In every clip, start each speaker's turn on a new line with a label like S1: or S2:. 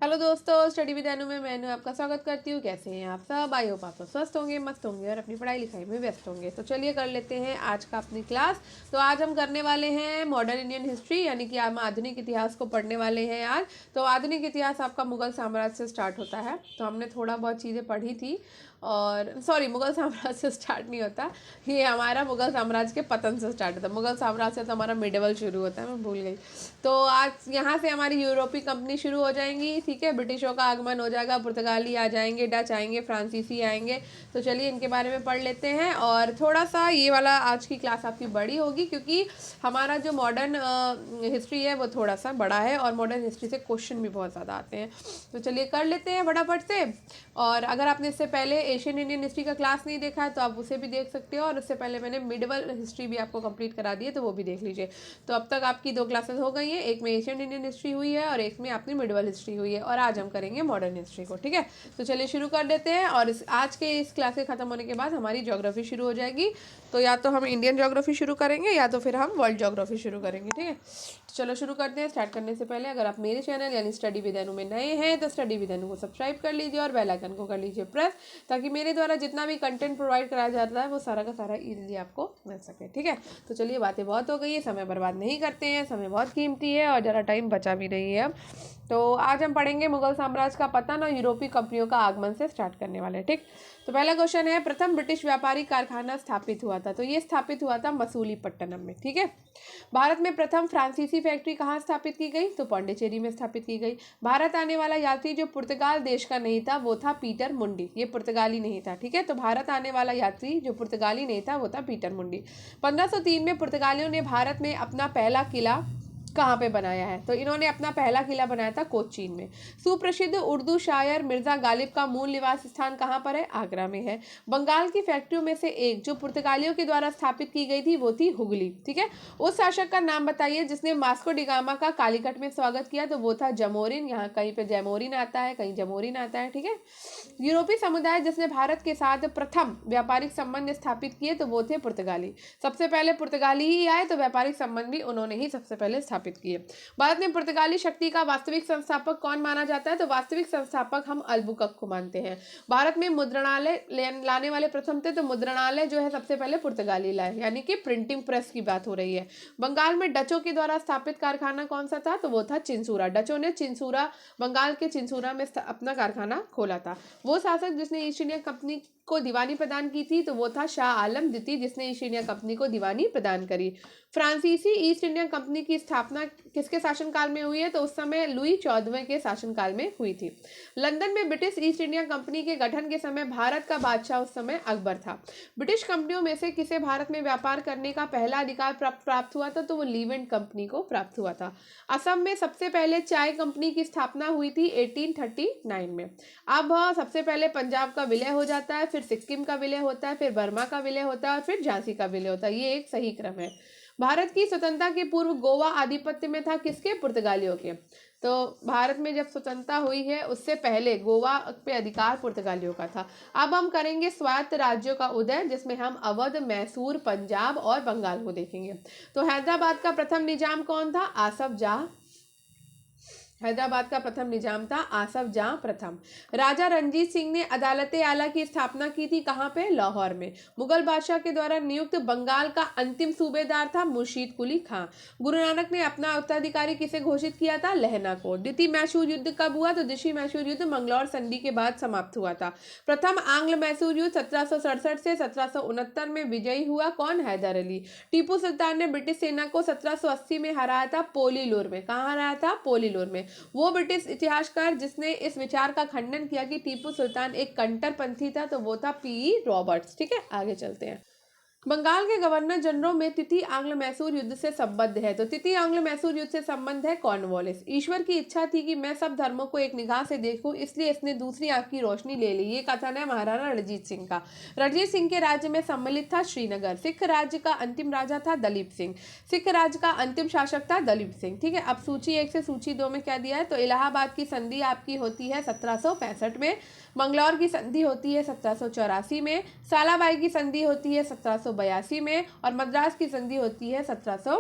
S1: Hello दोस्तों, study with अनु में मैं आपका स्वागत करती हूँ। कैसे हैं आप सब? आई होप आप सब स्वस्थ होंगे, मस्त होंगे और अपनी पढ़ाई लिखाई में व्यस्त होंगे। तो चलिए कर लेते हैं आज का अपनी क्लास। तो आज हम करने वाले हैं मॉडर्न इंडियन हिस्ट्री, यानी कि हम आधुनिक इतिहास को पढ़ने वाले हैं आज। तो आधुनिक इतिहास आपका मुगल साम्राज्य से स्टार्ट होता है। तो हमने थोड़ा बहुत चीज़ें पढ़ी थी, और सॉरी, मुगल साम्राज्य से स्टार्ट नहीं होता, ये हमारा मुगल साम्राज्य के पतन से स्टार्ट होता है। मुगल साम्राज्य से तो हमारा मिडेवल शुरू होता है, मैं भूल गई। तो आज यहाँ से हमारी यूरोपीय कंपनी शुरू हो जाएंगी, ठीक है। ब्रिटिशों का आगमन हो जाएगा, पुर्तगाली आ जाएंगे, डच आएंगे, फ्रांसीसी आएंगे। तो चलिए इनके बारे में पढ़ लेते हैं। और थोड़ा सा ये वाला आज की क्लास आपकी बड़ी होगी, क्योंकि हमारा जो मॉडर्न हिस्ट्री है वो थोड़ा सा बड़ा है, और मॉडर्न हिस्ट्री से क्वेश्चन भी बहुत ज़्यादा आते हैं। तो चलिए कर लेते हैं फटाफट से। और अगर आपने इससे पहले एशियन इंडियन हिस्ट्री का क्लास नहीं देखा है तो आप उसे भी देख सकते हो, और उससे पहले मैंने मिडिवल हिस्ट्री भी आपको कंप्लीट करा दी है, तो वो भी देख लीजिए। तो अब तक आपकी 2 क्लासेस हो गई हैं, एक में एशियन इंडियन हिस्ट्री हुई है और एक में अपनी मिडिवल हिस्ट्री हुई है, और आज हम करेंगे मॉडर्न हिस्ट्री को, ठीक है। तो चलिए शुरू कर देते हैं। और आज के इस क्लास के खत्म होने के बाद हमारी ज्योग्राफी शुरू हो जाएगी। तो या तो हम इंडियन ज्योग्राफी शुरू करेंगे या तो फिर हम वर्ल्ड ज्योग्राफी शुरू करेंगे, ठीक है। तो चलो शुरू करते हैं। स्टार्ट करने से पहले अगर आप मेरे चैनल यानी स्टडी विद अनु में नए हैं तो स्टडी विद अनु को सब्सक्राइब कर लीजिए और बेल आइकन को कर लीजिए प्रेस, ताकि मेरे द्वारा जितना भी कंटेंट प्रोवाइड कराया जाता है वो सारा का सारा इजीली आपको मिल सके, ठीक है। तो चलिए, बातें बहुत हो गई है, समय बर्बाद नहीं करते हैं, समय बहुत कीमती है और ज़रा टाइम बचा भी नहीं है अब। तो आज हम पढ़ेंगे मुगल साम्राज्य का पतन और यूरोपीय कंपनियों का आगमन से स्टार्ट करने वाले, ठीक। तो पहला क्वेश्चन है, प्रथम ब्रिटिश व्यापारी कारखाना स्थापित हुआ था। तो ये स्थापित हुआ था मसूलीपट्टनम में, ठीक है। भारत में प्रथम फ्रांसीसी फैक्ट्री कहाँ स्थापित की गई? तो पौंडीचेरी में स्थापित की गई। भारत आने वाला यात्री जो पुर्तगाल देश का नहीं था वो था पीटर मुंडी, ये पुर्तगाली नहीं था, ठीक है। तो भारत आने वाला यात्री जो पुर्तगाली नहीं था वो था पीटर मुंडी। 1503 में पुर्तगालियों ने भारत में अपना पहला किला कहाँ पे बनाया है? तो इन्होंने अपना पहला किला बनाया था कोचीन में। सुप्रसिद्ध उर्दू शायर मिर्जा गालिब का मूल निवास स्थान कहाँ पर है? आगरा में है। बंगाल की फैक्ट्रियों में से एक जो पुर्तगालियों के द्वारा स्थापित की गई थी वो थी हुगली, ठीक है। उस शासक का नाम बताइए जिसने मास्को डिगामा का कालीकट में स्वागत किया। तो वो था जमोरिन। यहाँ कहीं पे जैमोरिन आता है, कहीं जमोरिन आता है, ठीक है। यूरोपीय समुदाय जिसने भारत के साथ प्रथम व्यापारिक संबंध स्थापित किए तो वो थे पुर्तगाली। सबसे पहले पुर्तगाली ही आए, तो व्यापारिक संबंध भी उन्होंने ही सबसे पहले स्थापित किए। भारत में पुर्तगाली शक्ति का वास्तविक संस्थापक कौन माना जाता है? तो वास्तविक संस्थापक हम अल्बुकर्क को मानते हैं। भारत में मुद्रणालय लाने वाले प्रथम थे, तो मुद्रणालय जो है सबसे पहले पुर्तगाली लाए, यानी कि प्रिंटिंग प्रेस की बात हो रही है। बंगाल में डचों के द्वारा स्थापित कारखाना कौन सा था? तो वो था चिंसूरा। डचों ने चिंसूरा, बंगाल के चिंसूरा में अपना कारखाना खोला था। वो शासक जिसने ईस्ट इंडिया कंपनी को दीवानी प्रदान की थी तो वो था शाह आलम द्वितीय, जिसने ईस्ट इंडिया कंपनी को दीवानी प्रदान करी। फ्रांसीसी ईस्ट इंडिया कंपनी की स्थापना किसके शासनकाल में हुई है? तो उस समय लुई 14वें के शासनकाल में हुई थी। लंदन में ब्रिटिश ईस्ट इंडिया कंपनी के गठन के समय भारत का बादशाह उस समय अकबर था। ब्रिटिश कंपनियों में से किसे भारत में व्यापार करने का पहला अधिकार प्राप्त हुआ था? तो वो लीवेंट कंपनी को प्राप्त हुआ था। असम में सबसे पहले चाय कंपनी की स्थापना हुई थी 1839 में। अब सबसे पहले पंजाब का विलय हो जाता है, फिर सिक्किम का विलय होता है, फिर बर्मा का विलय होता है और फिर झांसी का विलय होता है। ये एक सही क्रम है। भारत की स्वतंत्रता के पूर्व गोवा आधिपत्य में था किसके? पुर्तगालियों के। तो भारत में जब स्वतंत्रता हुई है उससे पहले गोवा पे अधिकार पुर्तगालियों का था। अब हम करेंगे स्वायत्त राज्यों का उदय, जिसमें हम अवध, मैसूर, पंजाब और बंगाल को देखेंगे। तो हैदराबाद का प्रथम निजाम कौन था? आसफ जाह। हैदराबाद का प्रथम निजाम था आसफ जाह प्रथम। राजा रणजीत सिंह ने अदालत आला की स्थापना की थी कहाँ पे? लाहौर में। मुगल बादशाह के द्वारा नियुक्त बंगाल का अंतिम सूबेदार था मुर्शीद कुली खां। गुरु नानक ने अपना उत्तराधिकारी किसे घोषित किया था? लहना को। द्वितीय मैसूर युद्ध कब हुआ? तो द्वितीय मैसूर युद्ध मंगलौर संधि के बाद समाप्त हुआ था। प्रथम आंग्ल मैसूर युद्ध 1767 से 1769 में विजयी हुआ कौन? हैदर अली। टीपू सुल्तान ने ब्रिटिश सेना को 1780 में हराया था पोलीलोर में। कहाँ हराया था? पोलीलोर में। वो ब्रिटिश इतिहासकार जिसने इस विचार का खंडन किया कि टीपू सुल्तान एक कट्टरपंथी था तो वो था पीई रॉबर्ट्स, ठीक है। आगे चलते हैं। बंगाल के गवर्नर जनरल में तृतीय आंग्ल मैसूर युद्ध से संबद्ध है। तो तृतीय आंग्ल मैसूर युद्ध से संबंध है कॉर्नवालिस। ईश्वर की इच्छा थी कि मैं सब धर्मों को एक निगाह से देखूं, इसलिए इसने दूसरी आंख की रोशनी ले ली। ये कथन है महाराणा रणजीत सिंह का। रणजीत सिंह के राज्य में सम्मिलित था श्रीनगर। सिख राज्य का अंतिम राजा था दलीप सिंह। सिख राज्य का अंतिम शासक था दलीप सिंह, ठीक है। अब सूची 1 से सूची 2 में क्या दिया है? तो इलाहाबाद की संधि आपकी होती है 1765 में। मंगलौर की संधि होती है 1784 में। सालाबाई की संधि होती है 1782 में। और मद्रास की संधि होती है 17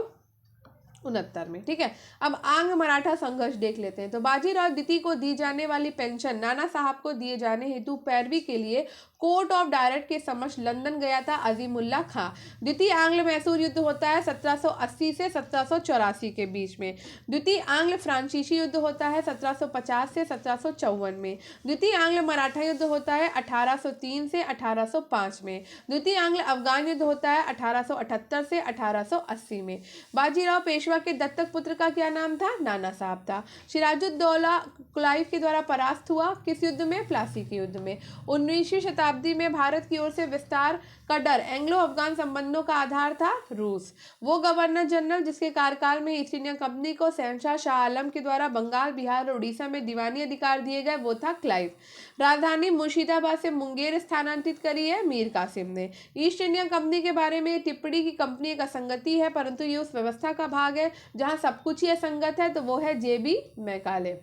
S1: 69 में। ठीक है, अब आंग्ल मराठा संघर्ष देख लेते हैं। तो बाजीराव द्वितीय को दी जाने वाली पेंशन नाना साहब को दिए जाने हेतु पैरवी के लिए कोर्ट ऑफ डायरेक्ट के समक्ष लंदन गया था अजीमुल्ला खां। द्वितीय आंग्ल मैसूर युद्ध होता है 1780 से 1784 के बीच में। द्वितीय आंग्ल फ्रांसीसी युद्ध होता है 1750 से 1754 में। द्वितीय आंग्ल मराठा युद्ध होता है 1803 से 1805 में। द्वितीय आंग्ल अफगान युद्ध होता है 1878 से 1880 में। बाजीराव पेशवा के दत्तक पुत्र का क्या नाम था? नाना साहब था। सिराजुद्दौला क्लाइव के द्वारा परास्त हुआ किस युद्ध में? प्लासी के युद्ध में। 19वीं शताब्दी में भारत की ओर से विस्तार का डर एंग्लो अफगान संबंधों का आधार था रूस। वो गवर्नर जनरल जिसके कार्यकाल में ईस्ट इंडिया कंपनी को शहंशाह शाह आलम के द्वारा बंगाल, बिहार और उड़ीसा में दीवानी अधिकार दिए गए, वो था क्लाइव। राजधानी मुर्शिदाबाद से मुंगेर स्थानांतरित करी है मीर कासिम ने। ईस्ट इंडिया कंपनी के बारे में टिप्पणी की कंपनी एक असंगति है, परंतु ये उस व्यवस्था का भाग है जहां सब कुछ ही असंगत है, तो वो है जेबी मैकाले।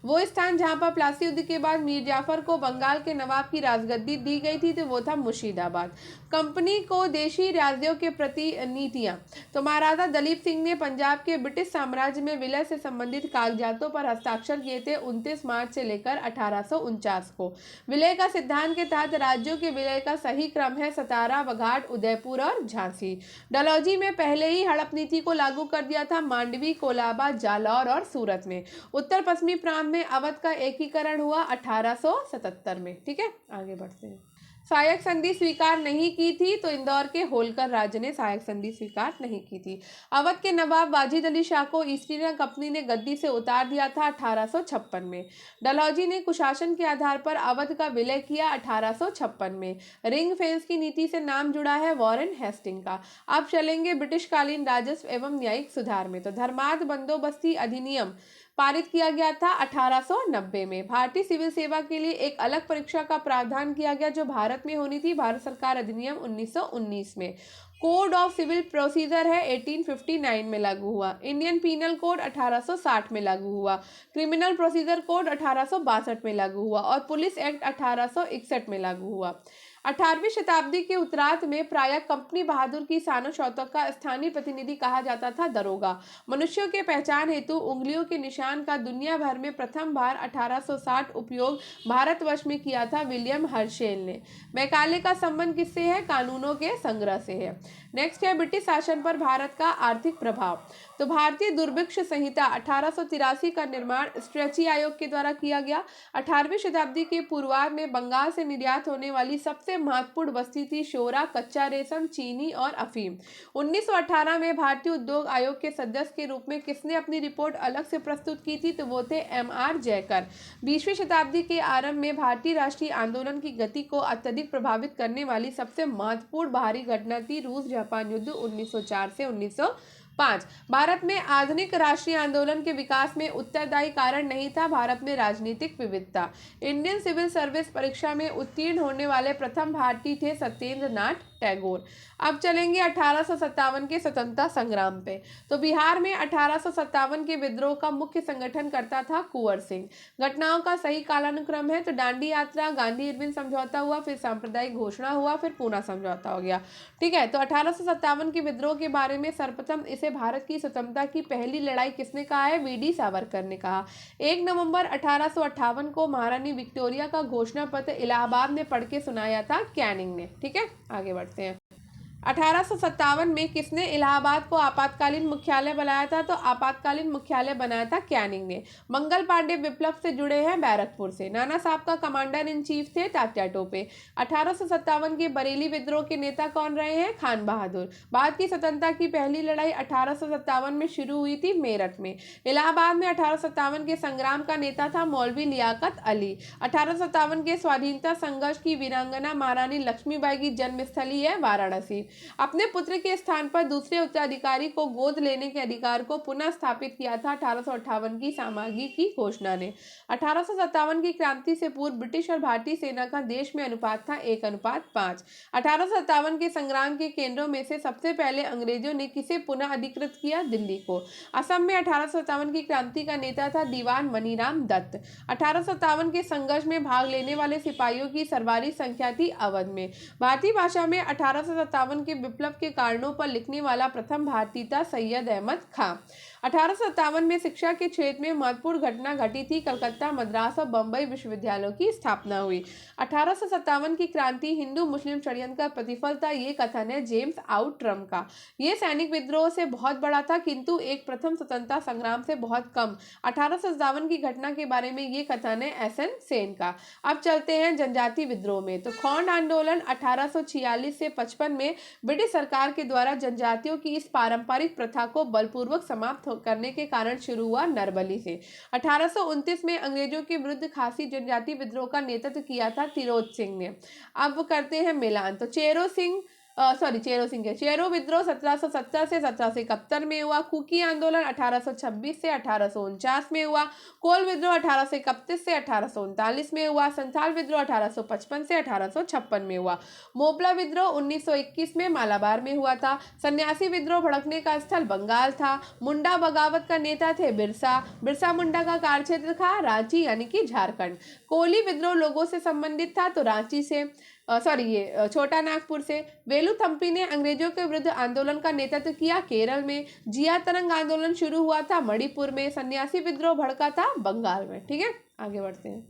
S1: वो स्थान जहां पर प्लासी युद्ध के बाद मीर जाफर को बंगाल के नवाब की राजगद्दी दी गई थी, तो वो था मुर्शिदाबाद। कंपनी को देशी राज्यों के प्रति नीतियां, तो महाराजा दलीप सिंह ने पंजाब के ब्रिटिश साम्राज्य में विलय से संबंधित कागजातों पर हस्ताक्षर किए थे 29 मार्च से लेकर 1849 को। विलय का सिद्धांत के तहत राज्यों के विलय का सही क्रम है सतारा, बघाट, उदयपुर और झांसी। डलहौजी में पहले ही हड़प नीति को लागू कर दिया था मांडवी, कोलाबा, जालौर और सूरत में। उत्तर पश्चिमी प्रांत में अवध का एकीकरण हुआ 1877 में। ठीक है, आगे बढ़ते हैं। सहायक संधि स्वीकार नहीं की थी, तो इंदौर के होलकर राज्य ने सहायक संधि स्वीकार नहीं की थी। अवध के नवाब वाजिद अली शाह को ईस्ट इंडिया कंपनी ने गद्दी से उतार दिया था 1856 में। डलहौजी ने कुशासन के आधार पर अवध का विलय किया 1856 में। रिंग फेंस की नीति से नाम जुड़ा है वॉरेन हेस्टिंग का। अब चलेंगे ब्रिटिशकालीन राजस्व एवं न्यायिक सुधार में। तो धर्मार्थ बंदोबस्ती अधिनियम पारित किया गया था 1890 में। भारतीय सिविल सेवा के लिए एक अलग परीक्षा का प्रावधान किया गया जो भारत में होनी थी, भारत सरकार अधिनियम 1919 में। कोड ऑफ सिविल प्रोसीजर है 1859 में लागू हुआ। इंडियन पीनल कोड 1860 में लागू हुआ। क्रिमिनल प्रोसीजर कोड 1862 में लागू हुआ और पुलिस एक्ट 1861 में लागू हुआ। 18वीं शताब्दी के उत्तरार्ध में प्रायः कंपनी बहादुर की शानो शौकत का स्थानीय प्रतिनिधि कहा जाता था दरोगा। मनुष्यों के पहचान हेतु उंगलियों के निशान का दुनिया भर में प्रथम बार 1860 उपयोग भारतवर्ष में किया था विलियम हर्शेल ने। मैकाले का संबंध किससे है? कानूनों के संग्रह से है। नेक्स्ट है ब्रिटिश शासन पर भारत का आर्थिक प्रभाव। तो भारतीय दुर्भिक्ष संहिता 1883 का निर्माण स्ट्रेची आयोग के द्वारा किया गया। 18वीं शताब्दी के पूर्वार्ध में बंगाल से निर्यात होने वाली सबसे महत्वपूर्ण वस्तु थी शोरा, कच्चा रेशम, चीनी और अफीम। 1918 में भारतीय उद्योग आयोग के सदस्य के रूप में किसने अपनी रिपोर्ट अलग से प्रस्तुत की थी? तो वो थे M.R. जयकर। 20वीं शताब्दी के आरंभ में भारतीय राष्ट्रीय आंदोलन की गति को अत्यधिक प्रभावित करने वाली सबसे महत्वपूर्ण बाहरी घटना थी रूस जापान युद्ध 1904 से 1905। भारत में आधुनिक राष्ट्रीय आंदोलन के विकास में उत्तरदायी कारण नहीं था भारत में राजनीतिक विविधता। इंडियन सिविल सर्विस परीक्षा में उत्तीर्ण होने वाले प्रथम भारतीय थे सत्येंद्र नाथ टैगोर। अब चलेंगे 1857 के स्वतंत्रता संग्राम पे। तो बिहार में 1857 के विद्रोह का मुख्य संगठन करता था कुंवर सिंह। घटनाओं का सही कालानुक्रम है तो दांडी यात्रा, गांधी इरविन समझौता हुआ, फिर सांप्रदायिक घोषणा हुआ, फिर पूना समझौता हो गया। ठीक है, तो 1857 के विद्रोह के बारे में सर्वप्रथम इसे भारत की स्वतंत्रता की पहली लड़ाई किसने कहा है? वी.डी. सावरकर ने कहा। 1 नवंबर 1858 को महारानी विक्टोरिया का घोषणा पत्र इलाहाबाद में पढ़ के सुनाया था कैनिंग ने। ठीक है, आगे बढ़ते हैं। 1857 में किसने इलाहाबाद को आपातकालीन मुख्यालय बनाया था? तो आपातकालीन मुख्यालय बनाया था कैनिंग ने। मंगल पांडे विप्लव से जुड़े हैं बैरकपुर से। नाना साहब का कमांडर इन चीफ थे तात्या टोपे। 1857 के बरेली विद्रोह के नेता कौन रहे हैं? खान बहादुर। भारत की स्वतंत्रता की पहली लड़ाई 1857 में शुरू हुई थी मेरठ में। इलाहाबाद में 1857 के संग्राम का नेता था मौलवी लियाकत अली। 1857 के स्वाधीनता संघर्ष की वीरांगना महारानी लक्ष्मीबाई की जन्मस्थली है वाराणसी। अपने पुत्र के स्थान पर दूसरे उत्तराधिकारी को गोद लेने के अधिकार को पुनः स्थापित किया था 1858 की सामागी की घोषणा ने। 1857 की क्रांति से पूर्व ब्रिटिश और भारतीय सेना का देश में अनुपात था 1:5। 1857 के संग्राम के केंद्रों में से सबसे पहले अंग्रेजों ने किसे पुनः अधिकृत किया? दिल्ली को। असम में 1857 की क्रांति का नेता था दीवान मनीराम दत्त। 1857 के संघर्ष में भाग लेने वाले सिपाहियों की सर्वाधिक संख्या थी अवध में। भारतीय भाषा में 1857 के विप्लव के कारणों पर लिखने वाला प्रथम भारतीय था सैयद अहमद खां। 1857 में शिक्षा के क्षेत्र में महत्वपूर्ण घटना घटी थी। कलकत्ता, मद्रास और बम्बई विश्वविद्यालयों की स्थापना हुई। 1857 की क्रांति हिंदू मुस्लिम षड्यंत्र का प्रतिफल था, ये कथन है जेम्स आउट्रम का। ये सैनिक विद्रोह से बहुत बड़ा था, किंतु एक प्रथम स्वतंत्रता संग्राम से बहुत कम। 1857 की घटना के बारे में ये कथन है एस.एन. सेन का। अब चलते हैं जनजाति विद्रोह में। तो खोंड आंदोलन 1846 से 55 में ब्रिटिश सरकार के द्वारा जनजातियों की इस पारंपरिक प्रथा को बलपूर्वक समाप्त करने के कारण शुरू हुआ नरबली से। 1829 में अंग्रेजों के विरुद्ध खासी जनजाति विद्रोह का नेतृत्व किया था तिरोत सिंह ने। अब करते हैं मिलान। तो चेरो विद्रोह 1770 से 1771 में हुआ। कुकी आंदोलन 1826 से 1849 में हुआ। कोल विद्रोह 1831 से 1839 में हुआ। संथाल विद्रोह 1855 से 1856 में हुआ। मोपला विद्रोह 1921 में मालाबार में हुआ था। सन्यासी विद्रोह भड़कने का स्थल बंगाल था। मुंडा बगावत का नेता थे बिरसा मुंडा का कार्यक्षेत्र था रांची यानी कि झारखंड। कोली विद्रोह लोगों से संबंधित था, तो रांची से छोटा नागपुर से। वेलुथम्पी ने अंग्रेजों के विरुद्ध आंदोलन का नेतृत्व किया केरल में। जिया तरंग आंदोलन शुरू हुआ था मणिपुर में। सन्यासी विद्रोह भड़का था बंगाल में। ठीक है, आगे बढ़ते हैं।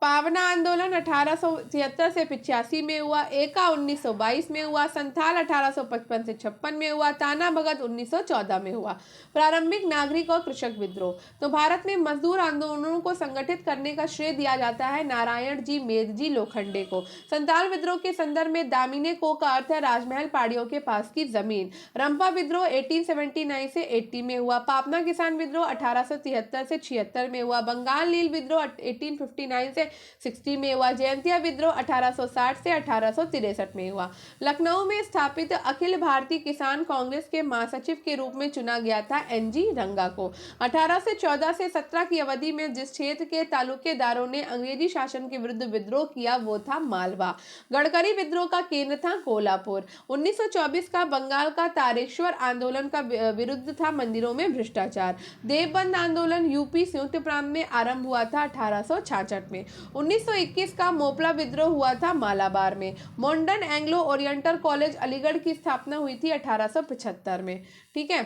S1: पावना आंदोलन 1873 से 85 में हुआ। एका 1922 में हुआ। संथाल 1855 से 56 में हुआ। ताना भगत 1914 में हुआ। प्रारंभिक नागरिक और कृषक विद्रोह। तो भारत में मजदूर आंदोलनों को संगठित करने का श्रेय दिया जाता है नारायण जी मेघजी लोखंडे को। संथाल विद्रोह के संदर्भ में दामिने को का अर्थ है राजमहल पहाड़ियों के पास की जमीन। रंपा विद्रोह 1879 से 80 में हुआ। पापना किसान विद्रोह 1873 से 76 में हुआ। बंगाल नील विद्रोह 1859 से 60 में हुआ। जयंतिया विद्रोह 1860 से 1863 में हुआ। लखनऊ में स्थापित अखिल भारतीय किसान कांग्रेस के महासचिव के रूप में चुना गया था एन.जी. रंगा को। 1814 से 17 की अवधि में जिस क्षेत्र के तालुकेदारों ने अंग्रेजी शासन के विरुद्ध विद्रोह किया वो था मालवा। गडकरी विद्रोह का केंद्र था कोल्हापुर। 1924 का बंगाल का तारेश्वर आंदोलन का विरुद्ध था मंदिरों में भ्रष्टाचार। देवबंद आंदोलन यूपी संयुक्त प्रांत में आरंभ हुआ था 1866 में। 1921 का मोपला विद्रोह हुआ था मालाबार में। Modern Anglo oriental college Aligarh की स्थापना हुई थी 1875 में। ठीक है,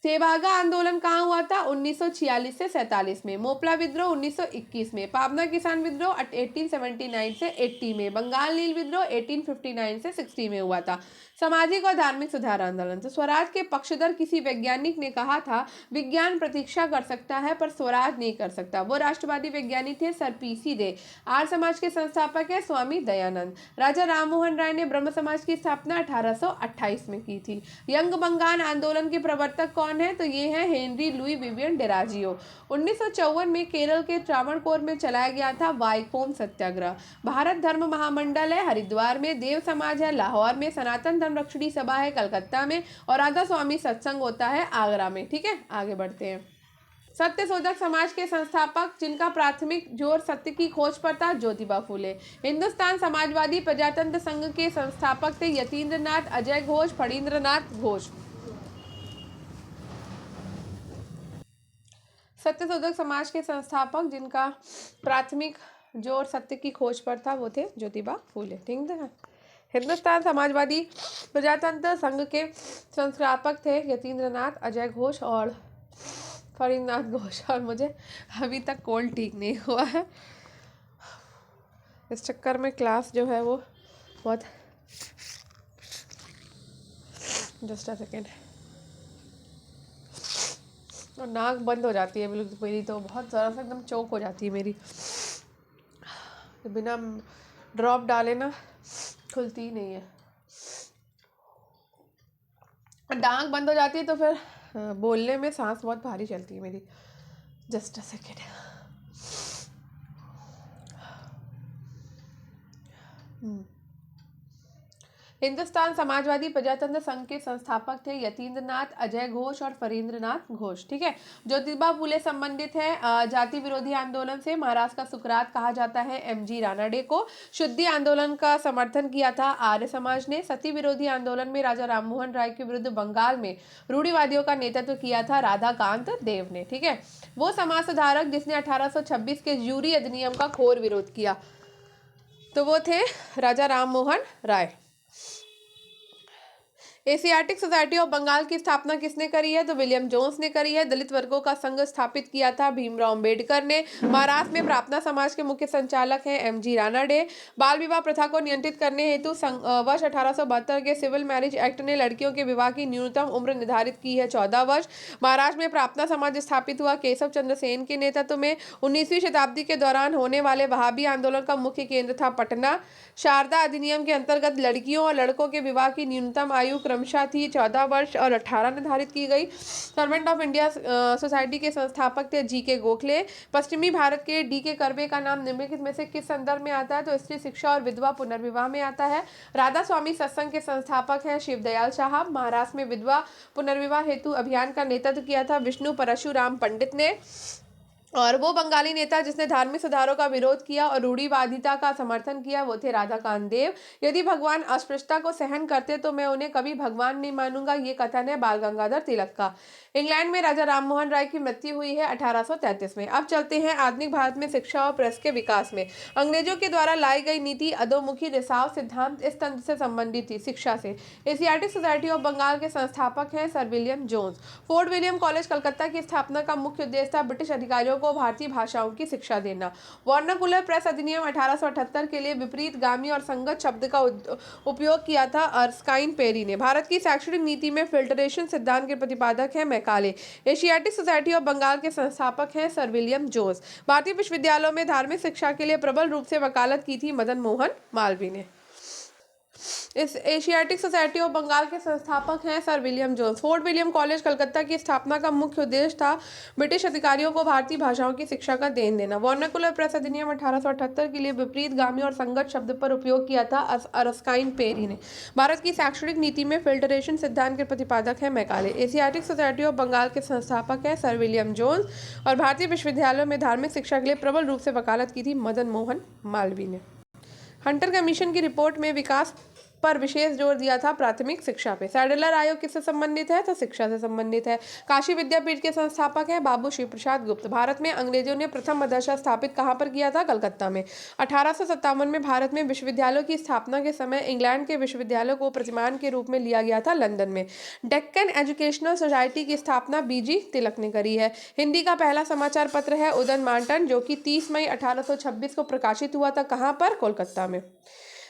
S1: सेवागा आंदोलन कहाँ हुआ था? 1946 से 47 में। मोपला विद्रोह 1921 में। पावना किसान विद्रोह 1879 से 80 में। बंगाल नील विद्रोह 1859 से 60 में हुआ था। सामाजिक और धार्मिक सुधार आंदोलन। तो स्वराज के पक्षधर किसी वैज्ञानिक ने कहा था विज्ञान प्रतीक्षा कर सकता है पर स्वराज नहीं कर सकता। वो राष्ट्रवादी वैज्ञानिक थे सर पी.सी. दे। आर्य समाज के संस्थापक है स्वामी दयानंद। राजा राममोहन राय ने ब्रह्म समाज की स्थापना 1828 में की थी। यंग बंगाल आंदोलन के प्रवर्तक कौन है? तो ये है हेनरी लुई विवियन डेराजियो। 1954 में केरल के त्रावणकोर में चलाया गया था वाइकोम सत्याग्रह। भारत धर्म महामंडल है हरिद्वार में। देव समाज है लाहौर में। सनातन धर्म रक्षणी सभा है कलकत्ता में। और राधा स्वामी सत्संग होता है आगरा में। ठीक है, आगे बढ़ते हैं। सत्यशोधक समाज के संस्थापक जिनका प्राथमिक जोर सत्य की खोज पर था ज्योतिबा फूले। हिंदुस्तान समाजवादी प्रजातंत्र संघ के संस्थापक थे यतीन्द्रनाथ अजय घोष, फणींद्रनाथ घोष। सत्यशोधक समाज के संस्थापक जिनका प्राथमिक जोर सत्य की खोज पर था वो थे ज्योतिबा फूले। ठीक है, हिंदुस्तान समाजवादी प्रजातंत्र संघ के संस्थापक थे यतीन्द्रनाथ अजय घोष और फणींद्रनाथ घोष। और मुझे अभी तक कोल्ड ठीक नहीं हुआ है, इस चक्कर में क्लास जो है वो बहुत जस्ट अ सेकेंड और नाक बंद हो जाती है बिल्कुल मेरी, तो बहुत ज़रा सा एकदम चौक हो जाती है मेरी, तो बिना ड्रॉप डाले ना खुलती ही नहीं है। नाक बंद हो जाती है तो फिर बोलने में सांस बहुत भारी चलती है मेरी। Just a second. Hindustan Samajwadi प्रजातंत्र संघ के संस्थापक थे यतीन्द्रनाथ अजय घोष और फणींद्रनाथ घोष। ठीक है, ज्योतिबा फूले संबंधित है जाति विरोधी आंदोलन से। महाराष्ट्र का सुकरात कहा जाता है एम.जी. रानाडे को। शुद्धि आंदोलन का समर्थन किया था आर्य समाज ने। सती विरोधी आंदोलन में राजा राममोहन राय के विरुद्ध बंगाल में रूढ़िवादियों का नेतृत्व किया था राधाकांत देव ने। ठीक है, वो समाज सुधारक जिसने 1826 के ज्यूरी अधिनियम का घोर विरोध किया, तो वो थे Raja Rammohan Roy. Asiatic Society of Bengal की स्थापना किसने करी है? तो विलियम जोन्स ने करी है। दलित वर्गों का संघ स्थापित किया था भीमराव अंबेडकर ने। महाराष्ट्र में प्रार्थना समाज के मुख्य संचालक हैं एमजी रानाडे। बाल विवाह प्रथा को नियंत्रित करने हेतु वर्ष 1872 के सिविल मैरिज एक्ट ने लड़कियों के विवाह की न्यूनतम उम्र निर्धारित की है 14 वर्ष। महाराष्ट्र में प्रार्थना समाज स्थापित हुआ केशव चंद्र सेन के नेतृत्व में। 19वीं शताब्दी के दौरान होने वाले वहाबी आंदोलन का मुख्य केंद्र था पटना। शारदा अधिनियम के अंतर्गत लड़कियों और लड़कों के विवाह की न्यूनतम आयु क्रमशः थी 14 वर्ष और 18 निर्धारित की गई। सर्वेंट ऑफ इंडिया सोसाइटी के संस्थापक थे जी के गोखले। पश्चिमी भारत के डी के कर्वे का नाम निम्नलिखित में से किस संदर्भ में आता है? तो स्त्री शिक्षा और विधवा पुनर्विवाह में आता है। राधा स्वामी सत्संग के संस्थापक हैं शिवदयाल साहब। महाराष्ट्र में विधवा पुनर्विवाह हेतु अभियान का नेतृत्व किया था विष्णु परशुराम पंडित ने। और वो बंगाली नेता जिसने धार्मिक सुधारों का विरोध किया और रूढ़िवादिता का समर्थन किया वो थे राधाकांत देव। यदि भगवान अस्पृश्यता को सहन करते तो मैं उन्हें कभी भगवान नहीं मानूंगा, ये कथन है बाल गंगाधर तिलक का। इंग्लैंड में राजा राममोहन राय की मृत्यु हुई है 1833 में। अब चलते हैं आधुनिक भारत में शिक्षा और प्रेस के विकास में। अंग्रेजों के द्वारा लाई गई नीति अधोमुखी रिसाव सिद्धांत इस तंत्र से संबंधित थी शिक्षा से। एशियाटिक सोसाइटी ऑफ बंगाल के संस्थापक हैं Sir William Jones. Fort William College Calcutta की स्थापना का मुख्य उद्देश्य था ब्रिटिश अधिकारियों को भारतीय भाषाओं की शिक्षा देना। वर्नाकुलर प्रेस अधिनियम 1878 के लिए विपरीत गामी और संगत शब्द का उपयोग किया था अर्स्काइन पेरी ने। भारत की शैक्षणिक नीति में फिल्टरेशन सिद्धांत के प्रतिपादक हैं Macaulay. Asiatic Society of Bengal के संस्थापक हैं सर विलियम जोन्स। भारतीय विश्वविद्यालयों में धार्मिक शिक्षा के लिए प्रबल रूप से वकालत की थी मदन मोहन मालवीय ने। इस एशियाटिक सोसाइटी ऑफ बंगाल के संस्थापक हैं Sir William Jones. Fort William College Calcutta की स्थापना का मुख्य उद्देश्य था ब्रिटिश अधिकारियों को भारतीय भाषाओं की शिक्षा का देन देना। वर्नाकुलर प्रेस अधिनियम 1878 के लिए विपरीत गामी और संगत शब्द पर उपयोग किया था अर्स्काइन पेरी ने। भारत की शैक्षणिक नीति में फिल्टरेशन सिद्धांत के प्रतिपादक हैं Macaulay. Asiatic Society of Bengal के संस्थापक हैं सर विलियम जोन्स और भारतीय विश्वविद्यालयों में धार्मिक शिक्षा के लिए प्रबल रूप से वकालत की थी मदन मोहन मालवीय ने। हंटर कमीशन की रिपोर्ट में विकास पर विशेष जोर दिया था प्राथमिक शिक्षा पे। सैडलर आयोग किससे संबंधित है? तो शिक्षा से संबंधित है। काशी विद्यापीठ के संस्थापक हैं बाबू श्री प्रसाद गुप्त। भारत में अंग्रेजों ने प्रथम मदरसा स्थापित कहाँ पर किया था? कलकत्ता में। 1857 में भारत में विश्वविद्यालयों की स्थापना के समय इंग्लैंड के विश्वविद्यालयों को प्रतिमान के रूप में लिया गया था लंदन में। डेक्कन एजुकेशनल सोसाइटी की स्थापना बीजी तिलक ने करी है। हिंदी का पहला समाचार पत्र है उदन मांटन जो कि 30 मई 1826 को प्रकाशित हुआ था। कहाँ पर? कोलकाता में।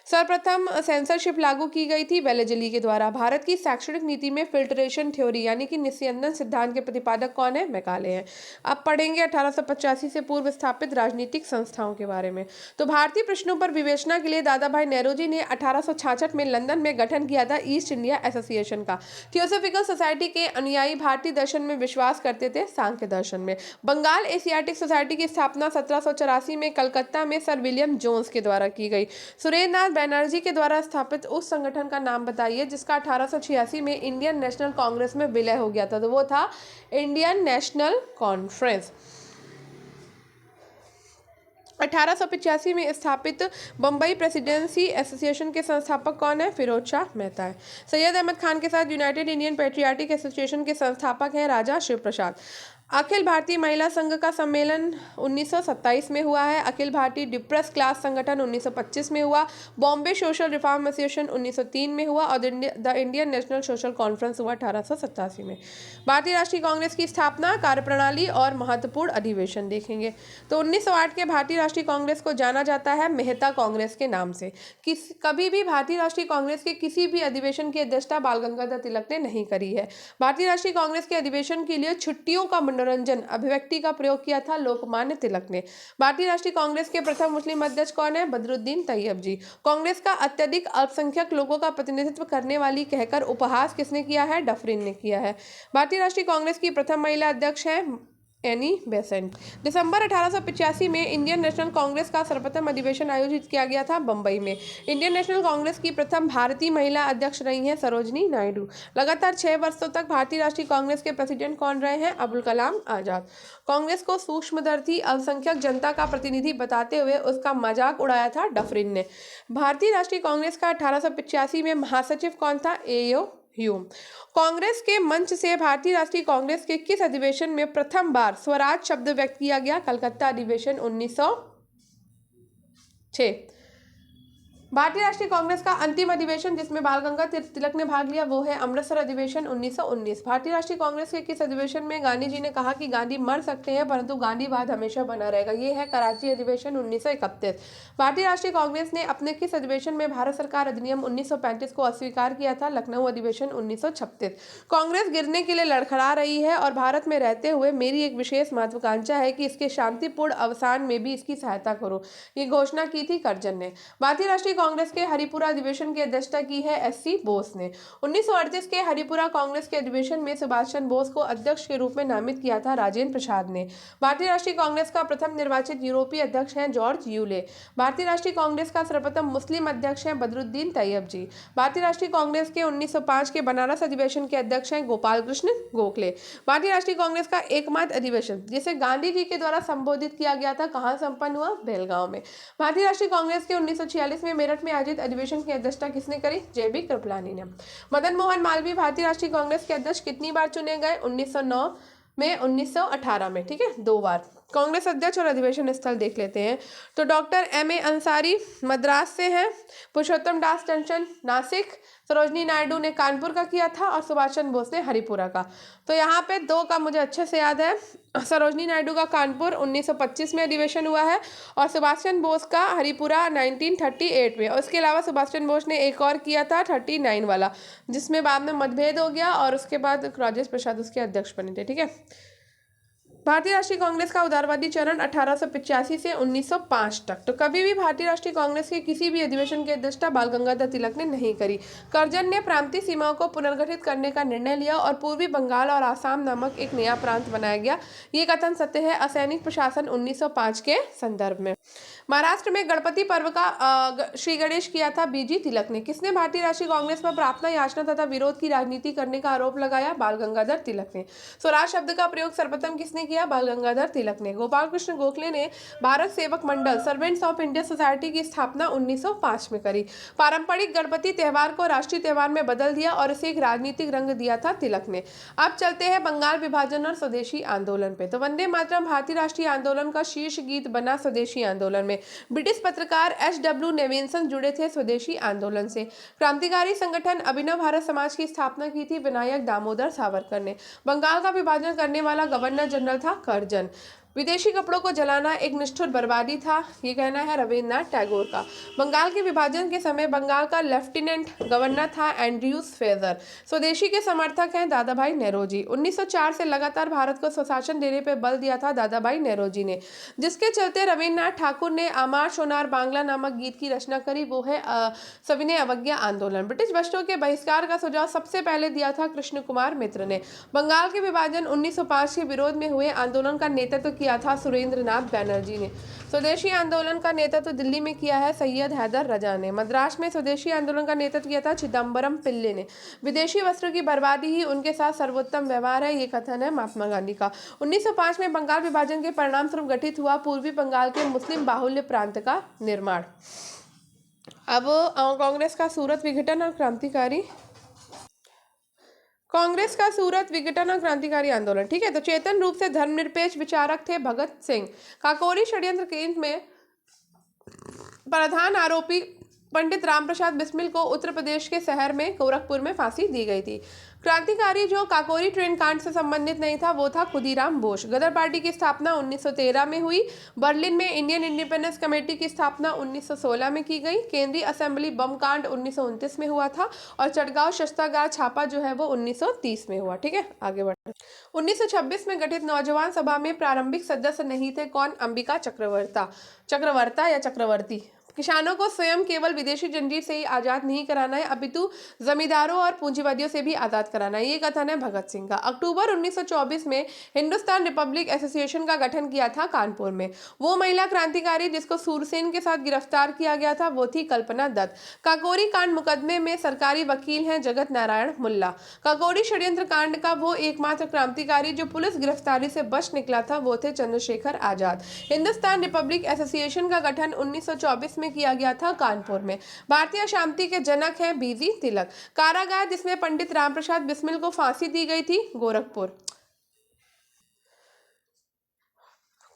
S1: सर्वप्रथम सेंसरशिप लागू की गई थी वेलेजली के द्वारा। भारत की शैक्षणिक नीति में फिल्टरेशन थ्योरी यानी कि निस्यंदन सिद्धांत के प्रतिपादक कौन है? मैकाले हैं। अब पढ़ेंगे 1885 से पूर्व स्थापित राजनीतिक संस्थाओं के बारे में। तो भारतीय प्रश्नों पर विवेचना के लिए दादा भाई नेहरू ने 1866 में लंदन में गठन किया था ईस्ट इंडिया एसोसिएशन का। थियोसॉफिकल सोसाइटी के अनुयायी भारतीय दर्शन में विश्वास करते थे, सांख्य दर्शन में। बंगाल एशियाटिक सोसाइटी की स्थापना 1784 में कलकत्ता में सर विलियम जोन्स के द्वारा की गई। सुरेंद्रनाथ बैनर्जी के द्वारा स्थापित उस संगठन का नाम बताइए जिसका 1886 में इंडियन नेशनल कांग्रेस में विलय हो गया था। तो वो था इंडियन नेशनल कॉन्फ्रेंस। 1885 में स्थापित बम्बई प्रेसिडेंसी एसोसिएशन के संस्थापक कौन है? फिरोज शाह मेहता है। सैयद अहमद खान के साथ यूनाइटेड इंडियन पैट्रियाटिक एसोसिएशन के संस्थापक हैं राजा शिव प्रसाद। अखिल भारतीय महिला संघ का सम्मेलन 1927 में हुआ है। अखिल भारतीय डिप्रेस क्लास संगठन 1925 में हुआ। बॉम्बे सोशल रिफॉर्म एसोसिएशन 1903 में हुआ और the Indian national social conference हुआ 1887 में। भारतीय राष्ट्रीय कांग्रेस की स्थापना, कार्यप्रणाली और महत्वपूर्ण अधिवेशन देखेंगे। तो 1908 के भारतीय राष्ट्रीय कांग्रेस को जाना जाता है मेहता कांग्रेस के नाम से। कभी भी भारतीय राष्ट्रीय कांग्रेस के किसी भी अधिवेशन की अध्यक्षता बाल गंगाधर तिलक ने नहीं करी है। भारतीय राष्ट्रीय कांग्रेस के अधिवेशन के लिए छुट्टियों का मनोरंजन अभिव्यक्ति का प्रयोग किया था लोकमान्य तिलक ने। भारतीय राष्ट्रीय कांग्रेस के प्रथम मुस्लिम अध्यक्ष कौन है? बदरुद्दीन तैयब जी। कांग्रेस का अत्यधिक अल्पसंख्यक लोगों का प्रतिनिधित्व करने वाली कहकर उपहास किसने किया है? डफरिन ने किया है। भारतीय राष्ट्रीय कांग्रेस की प्रथम महिला अध्यक्ष है एनी बेसेंट। दिसंबर 1885 में इंडियन नेशनल कांग्रेस का सर्वप्रथम अधिवेशन आयोजित किया गया था बंबई में। इंडियन नेशनल कांग्रेस की प्रथम भारतीय महिला अध्यक्ष रही हैं सरोजनी नायडू। लगातार 6 वर्षों तक भारतीय राष्ट्रीय कांग्रेस के प्रेसिडेंट कौन रहे हैं? अबुल कलाम आजाद। कांग्रेस को सूक्ष्मदर्शी अल्पसंख्यक जनता का प्रतिनिधि बताते हुए उसका मजाक उड़ाया था डफरिन ने। भारतीय राष्ट्रीय कांग्रेस का 1885 में महासचिव कौन था? एओ ह्यूम। कांग्रेस के मंच से भारतीय राष्ट्रीय कांग्रेस के किस अधिवेशन में प्रथम बार स्वराज शब्द व्यक्त किया गया? कलकत्ता अधिवेशन 1906। भारतीय राष्ट्रीय कांग्रेस का अंतिम अधिवेशन जिसमें बाल गंगाधर तिलक ने भाग लिया वो है अमृतसर अधिवेशन 1919। भारतीय राष्ट्रीय कांग्रेस के किस अधिवेशन में गांधी जी ने कहा कि गांधी मर सकते हैं परंतु गांधीवाद हमेशा बना रहेगा? ये है कराची अधिवेशन 1931। भारतीय राष्ट्रीय कांग्रेस ने अपने किस अधिवेशन में भारत सरकार अधिनियम 1935 को अस्वीकार किया था? लखनऊ अधिवेशन 1936। कांग्रेस गिरने के लिए लड़खड़ा रही है और भारत में रहते हुए मेरी एक विशेष महत्वाकांक्षा है कि इसके शांतिपूर्ण अवसान में भी इसकी सहायता करो, ये घोषणा की थी करजन ने। भारतीय राष्ट्रीय कांग्रेस के हरिपुरा अधिवेशन की अध्यक्षता की है एससी बोस ने। 1938 के हरिपुरा कांग्रेस के अधिवेशन में सुभाष चंद्र बोस को अध्यक्ष के रूप में नामित किया था राजेंद्र प्रसाद ने। भारतीय राष्ट्रीय कांग्रेस का प्रथम निर्वाचित यूरोपीय अध्यक्ष हैं जॉर्ज यूले। भारतीय राष्ट्रीय कांग्रेस का सर्वप्रथम मुस्लिम अध्यक्ष हैं बदरुद्दीन तैयब जी। भारतीय राष्ट्रीय कांग्रेस के 1905 के बनारस अधिवेशन के अध्यक्ष हैं गोपाल कृष्ण गोखले। भारतीय राष्ट्रीय कांग्रेस का एकमात्र अधिवेशन जिसे गांधी जी के द्वारा संबोधित किया गया था कहाँ संपन्न हुआ? बेलगांव में। भारतीय राष्ट्रीय कांग्रेस के 1946 में मेरठ में आयोजित अधिवेशन की अध्यक्षता किसने करी? जेबी कृपलानी ने। मदन मोहन मालवीय भारतीय राष्ट्रीय कांग्रेस के अध्यक्ष कितनी बार चुने गए? 1909 में, 1918 में, ठीक है, 2 बार। कांग्रेस अध्यक्ष और अधिवेशन स्थल देख लेते हैं। तो डॉक्टर एम.ए. अंसारी मद्रास से हैं, पुरुषोत्तम दास टंडन नासिक, सरोजनी नायडू ने कानपुर का किया था और सुभाष चंद्र बोस ने हरिपुरा का। तो यहाँ पे 2 का मुझे अच्छे से याद है। सरोजनी नायडू का कानपुर 1925 में अधिवेशन हुआ है और सुभाष चंद्र बोस का हरिपुरा 1938 में। और इसके अलावा सुभाष चंद्र बोस ने एक और किया था 39 वाला, जिसमें बाद में मतभेद हो गया और उसके बाद राजेंद्र प्रसाद उसके अध्यक्ष बने थे, ठीक है। भारतीय राष्ट्रीय कांग्रेस का उदारवादी चरण 1885 से 1905 तक। तो कभी भी भारतीय राष्ट्रीय कांग्रेस के किसी भी अधिवेशन की अध्यक्षता बाल गंगाधर तिलक ने नहीं करी। करजन ने प्रांतीय सीमाओं को पुनर्गठित करने का निर्णय लिया और पूर्वी बंगाल और आसाम नामक एक नया प्रांत बनाया गया। ये कथन सत्य है असैनिक प्रशासन 1905 के संदर्भ में। महाराष्ट्र में गणपति पर्व का श्री गणेश किया था बीजी तिलक ने। किसने भारतीय राष्ट्रीय कांग्रेस पर प्रार्थना याचना तथा विरोध की राजनीति करने का आरोप लगाया? बाल गंगाधर तिलक ने। स्वराज शब्द का प्रयोग सर्वप्रथम किसने किया? बाल गंगाधर तिलक ने। गोपाल कृष्ण गोखले ने भारत सेवक मंडल सर्वेंट्स ऑफ इंडिया सोसाइटी की स्थापना 1905 में करी। पारंपरिक गणपति त्योहार को राष्ट्रीय त्योहार में बदल दिया और इसे एक राजनीतिक रंग दिया था तिलक ने। अब चलते हैं बंगाल विभाजन और स्वदेशी आंदोलन पे। तो वंदे मातरम भारतीय राष्ट्रीय आंदोलन का शीर्ष गीत बना स्वदेशी आंदोलन में। ब्रिटिश पत्रकार एच.डब्ल्यू. नेविल्सन जुड़े थे स्वदेशी आंदोलन से। क्रांतिकारी संगठन अभिनव भारत समाज की स्थापना की थी विनायक दामोदर सावरकर ने। बंगाल का विभाजन करने वाला गवर्नर जनरल था करजन। विदेशी कपड़ों को जलाना एक निष्ठुर बर्बादी था, ये कहना है रविन्द्रनाथ टैगोर का। बंगाल के विभाजन के समय बंगाल का लेफ्टिनेंट गवर्नर था एंड्रयूज फेजर। स्वदेशी के समर्थक हैं दादा भाई नेरोजी। 1904 से लगातार भारत को स्वशासन देने पर बल दिया था दादा भाई नेरोजी ने, जिसके चलते रविन्द्रनाथ ठाकुर ने आमार सोनार बांग्ला नामक गीत की रचना करी, वो है सविनय अवज्ञा आंदोलन। ब्रिटिश वस्त्रों के बहिष्कार का सुझाव सबसे पहले दिया था कृष्ण कुमार मित्र ने। बंगाल के विभाजन 1905 के विरोध में हुए आंदोलन का नेतृत्व किया था सुरेंद्र नाथ बैनर्जी ने। स्वदेशी आंदोलन का नेतृत्व दिल्ली में किया है सैयद हैदर रजा ने। मद्रास में स्वदेशी आंदोलन का नेतृत्व किया था चिदम्बरम पिल्ले ने। विदेशी वस्त्रों की बर्बादी ही उनके साथ सर्वोत्तम व्यवहार है, ये कथन है महात्मा गांधी का। 1905 में बंगाल विभाजन के परिणाम स्वरूप गठित हुआ पूर्वी बंगाल के मुस्लिम बाहुल्य प्रांत का निर्माण। अब कांग्रेस का सूरत विघटन और क्रांतिकारी क्रांतिकारी आंदोलन, ठीक है। तो चेतन रूप से धर्मनिरपेक्ष विचारक थे भगत सिंह। काकोरी षड्यंत्र केंद्र में प्रधान आरोपी पंडित रामप्रसाद बिस्मिल को उत्तर प्रदेश के शहर में गोरखपुर में फांसी दी गई थी। क्रांतिकारी जो काकोरी ट्रेन कांड से संबंधित नहीं था वो था खुदीराम बोस। गदर पार्टी की स्थापना 1913 में हुई। बर्लिन में इंडियन इंडिपेंडेंस कमेटी की स्थापना 1916 में की गई। केंद्रीय असेंबली बम कांड 1929 में हुआ था और चटगांव शस्त्रागार छापा जो है वो 1930 में हुआ, ठीक है। आगे बढ़ते 1926 में गठित नौजवान सभा में प्रारंभिक सदस्य नहीं थे कौन? अंबिका चक्रवर्ता या चक्रवर्ती। किसानों को स्वयं केवल विदेशी जंजीर से ही आजाद नहीं कराना है अपितु जमींदारों और पूंजीवादियों से भी आजाद कराना है, ये कथन है भगत सिंह का। अक्टूबर 1924 में हिंदुस्तान रिपब्लिक एसोसिएशन का गठन किया था कानपुर में। वो महिला क्रांतिकारी जिसको सूरसेन के साथ गिरफ्तार किया गया था वो थी कल्पना दत्त। काकोरी कांड मुकदमे में सरकारी वकील हैं जगत नारायण मुल्ला। काकोरी षड्यंत्र कांड का वो एकमात्र क्रांतिकारी जो पुलिस गिरफ्तारी से बच निकला था वो थे चंद्रशेखर आजाद। हिंदुस्तान रिपब्लिक एसोसिएशन का गठन 1924 में किया गया था कानपुर में। भारतीय शांति के जनक हैं बीजी तिलक। कारागार जिसमें पंडित रामप्रसाद बिस्मिल को फांसी दी गई थी गोरखपुर।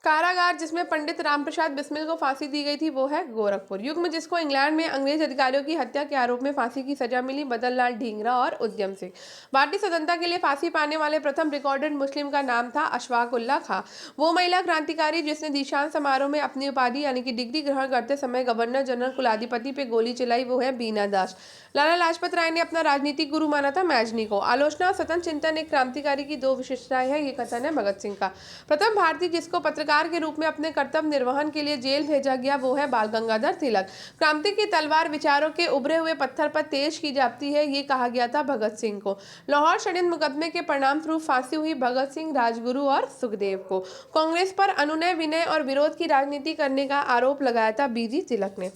S1: कारागार जिसमें पंडित रामप्रसाद बिस्मिल को फांसी दी गई थी वो है गोरखपुर। युग्म जिसको इंग्लैंड में अंग्रेज अधिकारियों की हत्या के आरोप में फांसी की सजा मिली बदन लाल ढींगरा और उद्यम सिंह। भारतीय स्वतंत्रता के लिए फांसी पाने वाले प्रथम रिकॉर्डेड मुस्लिम का नाम था अशफाक उल्लाह खां। वो महिला क्रांतिकारी जिसने दीक्षांत समारोह में अपनी उपाधि यानी कि डिग्री ग्रहण करते समय गवर्नर जनरल कुलाधिपति पे गोली चलाई वो है बीना दास। लाला लाजपत राय ने अपना राजनीतिक गुरु माना था मैजनी को। आलोचना और स्वतंत्र चिंतन एक क्रांतिकारी की दो विशेषताएं हैं, ये कथन है भगत सिंह का। प्रथम भारतीय जिसको पत्रकार के रूप में अपने कर्तव्य निर्वहन के लिए जेल भेजा गया वो है बाल गंगाधर तिलक। क्रांति की तलवार विचारों के उभरे हुए पत्थर पर तेज की जाती है, ये कहा गया था भगत सिंह को। लाहौर षड्यंत्र मुकदमे के परिणाम स्वरूप फांसी हुई भगत सिंह, राजगुरु और सुखदेव को। कांग्रेस पर अनुनय विनय और विरोध की राजनीति करने का आरोप लगाया था बीजी तिलक ने।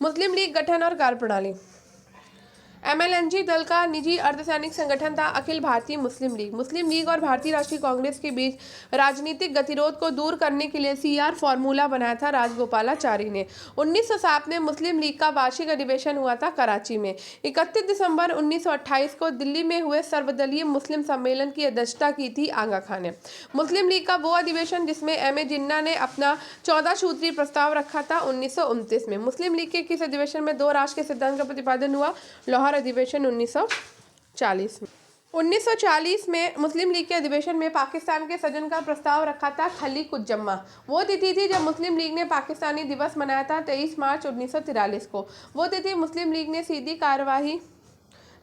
S1: मुस्लिम लीग गठन और कार्यप्रणाली। MLNG दल का निजी अर्धसैनिक संगठन था अखिल भारतीय मुस्लिम लीग। मुस्लिम लीग और भारतीय राष्ट्रीय कांग्रेस के बीच राजनीतिक गतिरोध को दूर करने के लिए CR फॉर्मूला बनाया था राजगोपालाचारी ने। 1907 में मुस्लिम लीग का वार्षिक अधिवेशन हुआ था कराची में। 31 दिसंबर 1928 को दिल्ली में हुए सर्वदलीय मुस्लिम सम्मेलन की अध्यक्षता की थी आगा खान ने। मुस्लिम लीग का वो अधिवेशन जिसमें MA जिन्ना ने अपना 14 सूत्री प्रस्ताव रखा था 1929 में। मुस्लिम लीग के किस अधिवेशन में दो राष्ट्र के सिद्धांत का प्रतिपादन हुआ? लाहौर अधिवेशन 1940 में। 1940 में मुस्लिम लीग के अधिवेशन में पाकिस्तान के सृजन का प्रस्ताव रखा था खली कुज्जम्मा। वो तिथि थी जब मुस्लिम लीग ने पाकिस्तानी दिवस मनाया था 23 मार्च 1943 को। वो तिथि मुस्लिम लीग ने सीधी कार्यवाही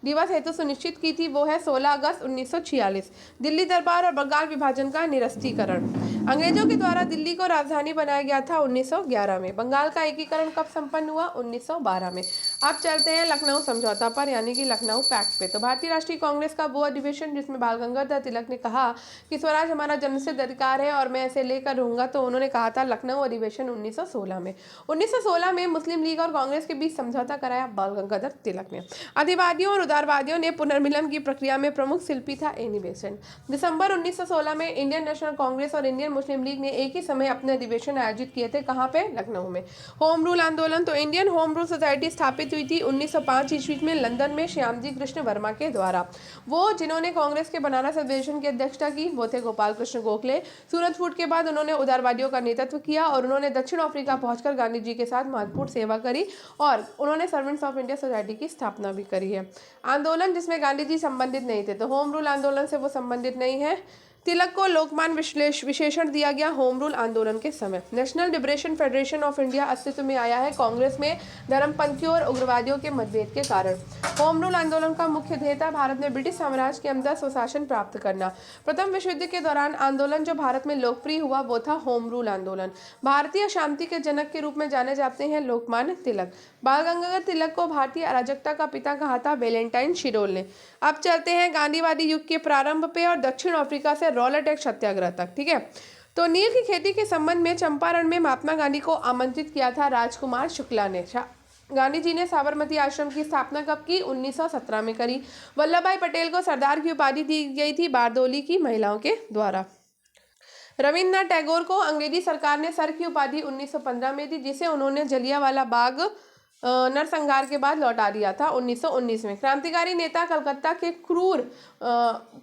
S1: दिवस हेतु सुनिश्चित की थी वो है 16 अगस्त 1946। दिल्ली दरबार और बंगाल विभाजन का निरस्तीकरण। अंग्रेजों के द्वारा दिल्ली को राजधानी बनाया गया था 1911 में। बंगाल का एकीकरण कब संपन्न हुआ? 1912 में। अब चलते हैं लखनऊ समझौता पर यानी कि लखनऊ पैक्ट पे। तो भारतीय राष्ट्रीय कांग्रेस का वो अधिवेशन जिसमें बाल गंगाधर तिलक ने कहा कि स्वराज हमारा जन्मसिद्ध अधिकार है और मैं इसे लेकर रहूंगा, तो उन्होंने कहा था लखनऊ अधिवेशन 1916 में। 1916 में मुस्लिम लीग और कांग्रेस के बीच समझौता कराया बाल गंगाधर तिलक ने। अधिवादियों और उदारवादियों ने पुनर्मिलन की प्रक्रिया में प्रमुख शिल्पी था एनी बेसेंट। दिसंबर 1916 में इंडियन नेशनल कांग्रेस और इंडियन मुस्लिम लीग ने एक ही समय अपने अधिवेशन आयोजित किए थे। कहाँ पे? लखनऊ में। होम रूल आंदोलन। तो इंडियन होम रूल सोसाइटी स्थापित हुई थी 1905 ईस्वी में लंदन में श्यामजी कृष्ण वर्मा के द्वारा। वो जिन्होंने कांग्रेस के बनारस अधिवेशन की अध्यक्षता की वो थे गोपाल कृष्ण गोखले। सूरत फूट के बाद उन्होंने उदारवादियों का नेतृत्व किया और उन्होंने दक्षिण अफ्रीका पहुंचकर गांधी जी के साथ महत्वपूर्ण सेवा करी और उन्होंने सर्वेंट्स ऑफ इंडिया सोसाइटी की स्थापना भी करी है। आंदोलन जिसमें गांधी जी संबंधित नहीं थे, तो होम रूल आंदोलन से वो संबंधित नहीं है। तिलक को लोकमान विशेषण दिया गया होम रूल आंदोलन के समय। National liberation federation of India अस्तित्व में आया है कांग्रेस में धर्मपंथियों और उग्रवादियों के मतभेद के कारण। होम रूल आंदोलन का मुख्य ध्येय था भारत में ब्रिटिश साम्राज्य के अंदर स्वशासन प्राप्त करना। प्रथम विश्व युद्ध के दौरान आंदोलन जो भारत में लोकप्रिय हुआ वो था होम रूल आंदोलन। भारतीय शांति के जनक के रूप में जाने जाते हैं लोकमान्य तिलक। बाल गंगाधर तिलक को भारतीय अराजकता का पिता कहा था वेलेंटाइन शिरोल ने। अब चलते हैं गांधीवादी युग के प्रारंभ पे और दक्षिण अफ्रीका से रॉलेट एक्ट सत्याग्रह तक। ठीक है, तो नील की खेती के संबंध में चंपारण में महात्मा गांधी को आमंत्रित किया था राजकुमार शुक्ला ने। गांधी जी ने साबरमती आश्रम की स्थापना कब की? 1917 में करी। वल्लभ भाई पटेल को सरदार की उपाधि दी गई थी बारदोली की महिलाओं के द्वारा। रविन्द्रनाथ टैगोर को अंग्रेजी सरकार ने सर की उपाधि 1915 में दी, जिसे उन्होंने जलियांवाला बाग नरसंहार के बाद लौटा दिया था 1919 में। क्रांतिकारी नेता कलकत्ता के क्रूर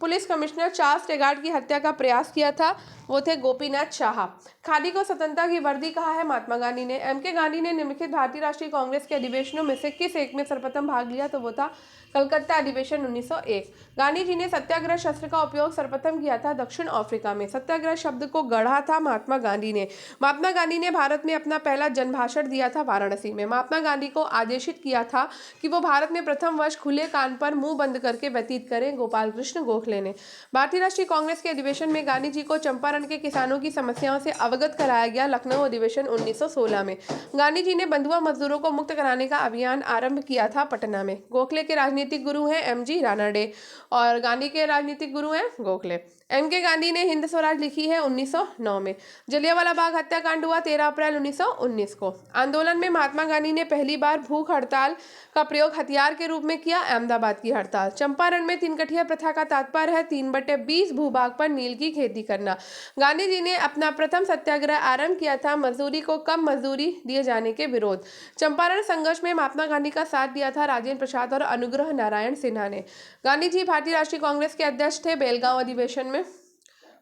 S1: पुलिस कमिश्नर चार्ल्स टेगार्ड की हत्या का प्रयास किया था, वो थे गोपीनाथ शाह। खादी को स्वतंत्रता की वर्दी कहा है महात्मा गांधी ने। MK गांधी ने निम्नलिखित भारतीय राष्ट्रीय कांग्रेस के अधिवेशनों में से किस एक में सर्वप्रथम भाग लिया? तो वो था कलकत्ता अधिवेशन 1901। गांधी जी ने सत्याग्रह शस्त्र का उपयोग सर्वप्रथम किया था दक्षिण अफ्रीका में। सत्याग्रह शब्द को गढ़ा था महात्मा गांधी ने। महात्मा गांधी ने भारत में अपना पहला जनभाषण दिया था वाराणसी में। महात्मा गांधी को आदेशित किया था कि वो भारत में प्रथम वर्ष खुले कान पर मुंह बंद करके व्यतीत करें गोपाल कृष्ण गोखले ने। भारतीय राष्ट्रीय कांग्रेस के अधिवेशन में गांधी जी को चंपारण के किसानों की समस्याओं से अवगत कराया गया लखनऊ अधिवेशन 1916 में। गांधी जी ने बंधुआ मजदूरों को मुक्त कराने का अभियान आरंभ किया था पटना में। गोखले के राजनीतिक गुरु हैं MG रानाडे और गांधी के राजनीतिक गुरु हैं गोखले। MK गांधी ने हिंद स्वराज लिखी है 1909 में। जलियांवाला बाग हत्याकांड हुआ 13 अप्रैल 1919 को। आंदोलन में महात्मा गांधी ने पहली बार भूख हड़ताल का प्रयोग हथियार के रूप में किया, अहमदाबाद की हड़ताल। चंपारण में 3 कठिया प्रथा का तात्पर्य है 3/20 भूभाग पर नील की खेती करना। गांधी जी ने अपना प्रथम सत्याग्रह आरंभ किया था मजदूरी को कम मजदूरी दिए जाने के विरोध। चंपारण संघर्ष में महात्मा गांधी का साथ दिया था राजेंद्र प्रसाद और अनुग्रह नारायण सिन्हा ने। गांधी जी भारतीय राष्ट्रीय कांग्रेस के अध्यक्ष थे बेलगांव अधिवेशन में।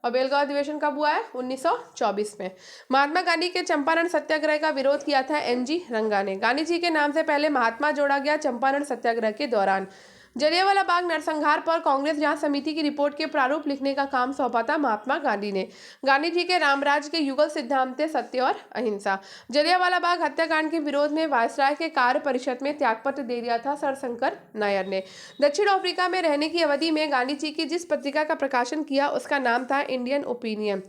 S1: और बेलगांव अधिवेशन कब हुआ है? 1924 में। महात्मा गांधी के चंपारण सत्याग्रह का विरोध किया था एनजी रंगा ने। गांधी जी के नाम से पहले महात्मा जोड़ा गया चंपारण सत्याग्रह के दौरान। जलियांवाला बाग नरसंहार पर कांग्रेस जांच समिति की रिपोर्ट के प्रारूप लिखने का काम सौंपा था महात्मा गांधी ने। गांधी जी के रामराज के युगल सिद्धांत थे सत्य और अहिंसा। जलियांवाला बाग हत्याकांड के विरोध में वायसराय के कार्य परिषद में त्यागपत्र दे दिया था सर शंकर नायर ने। दक्षिण अफ्रीका में रहने की अवधि में गांधी जी की जिस पत्रिका का प्रकाशन किया उसका नाम था इंडियन ओपिनियन।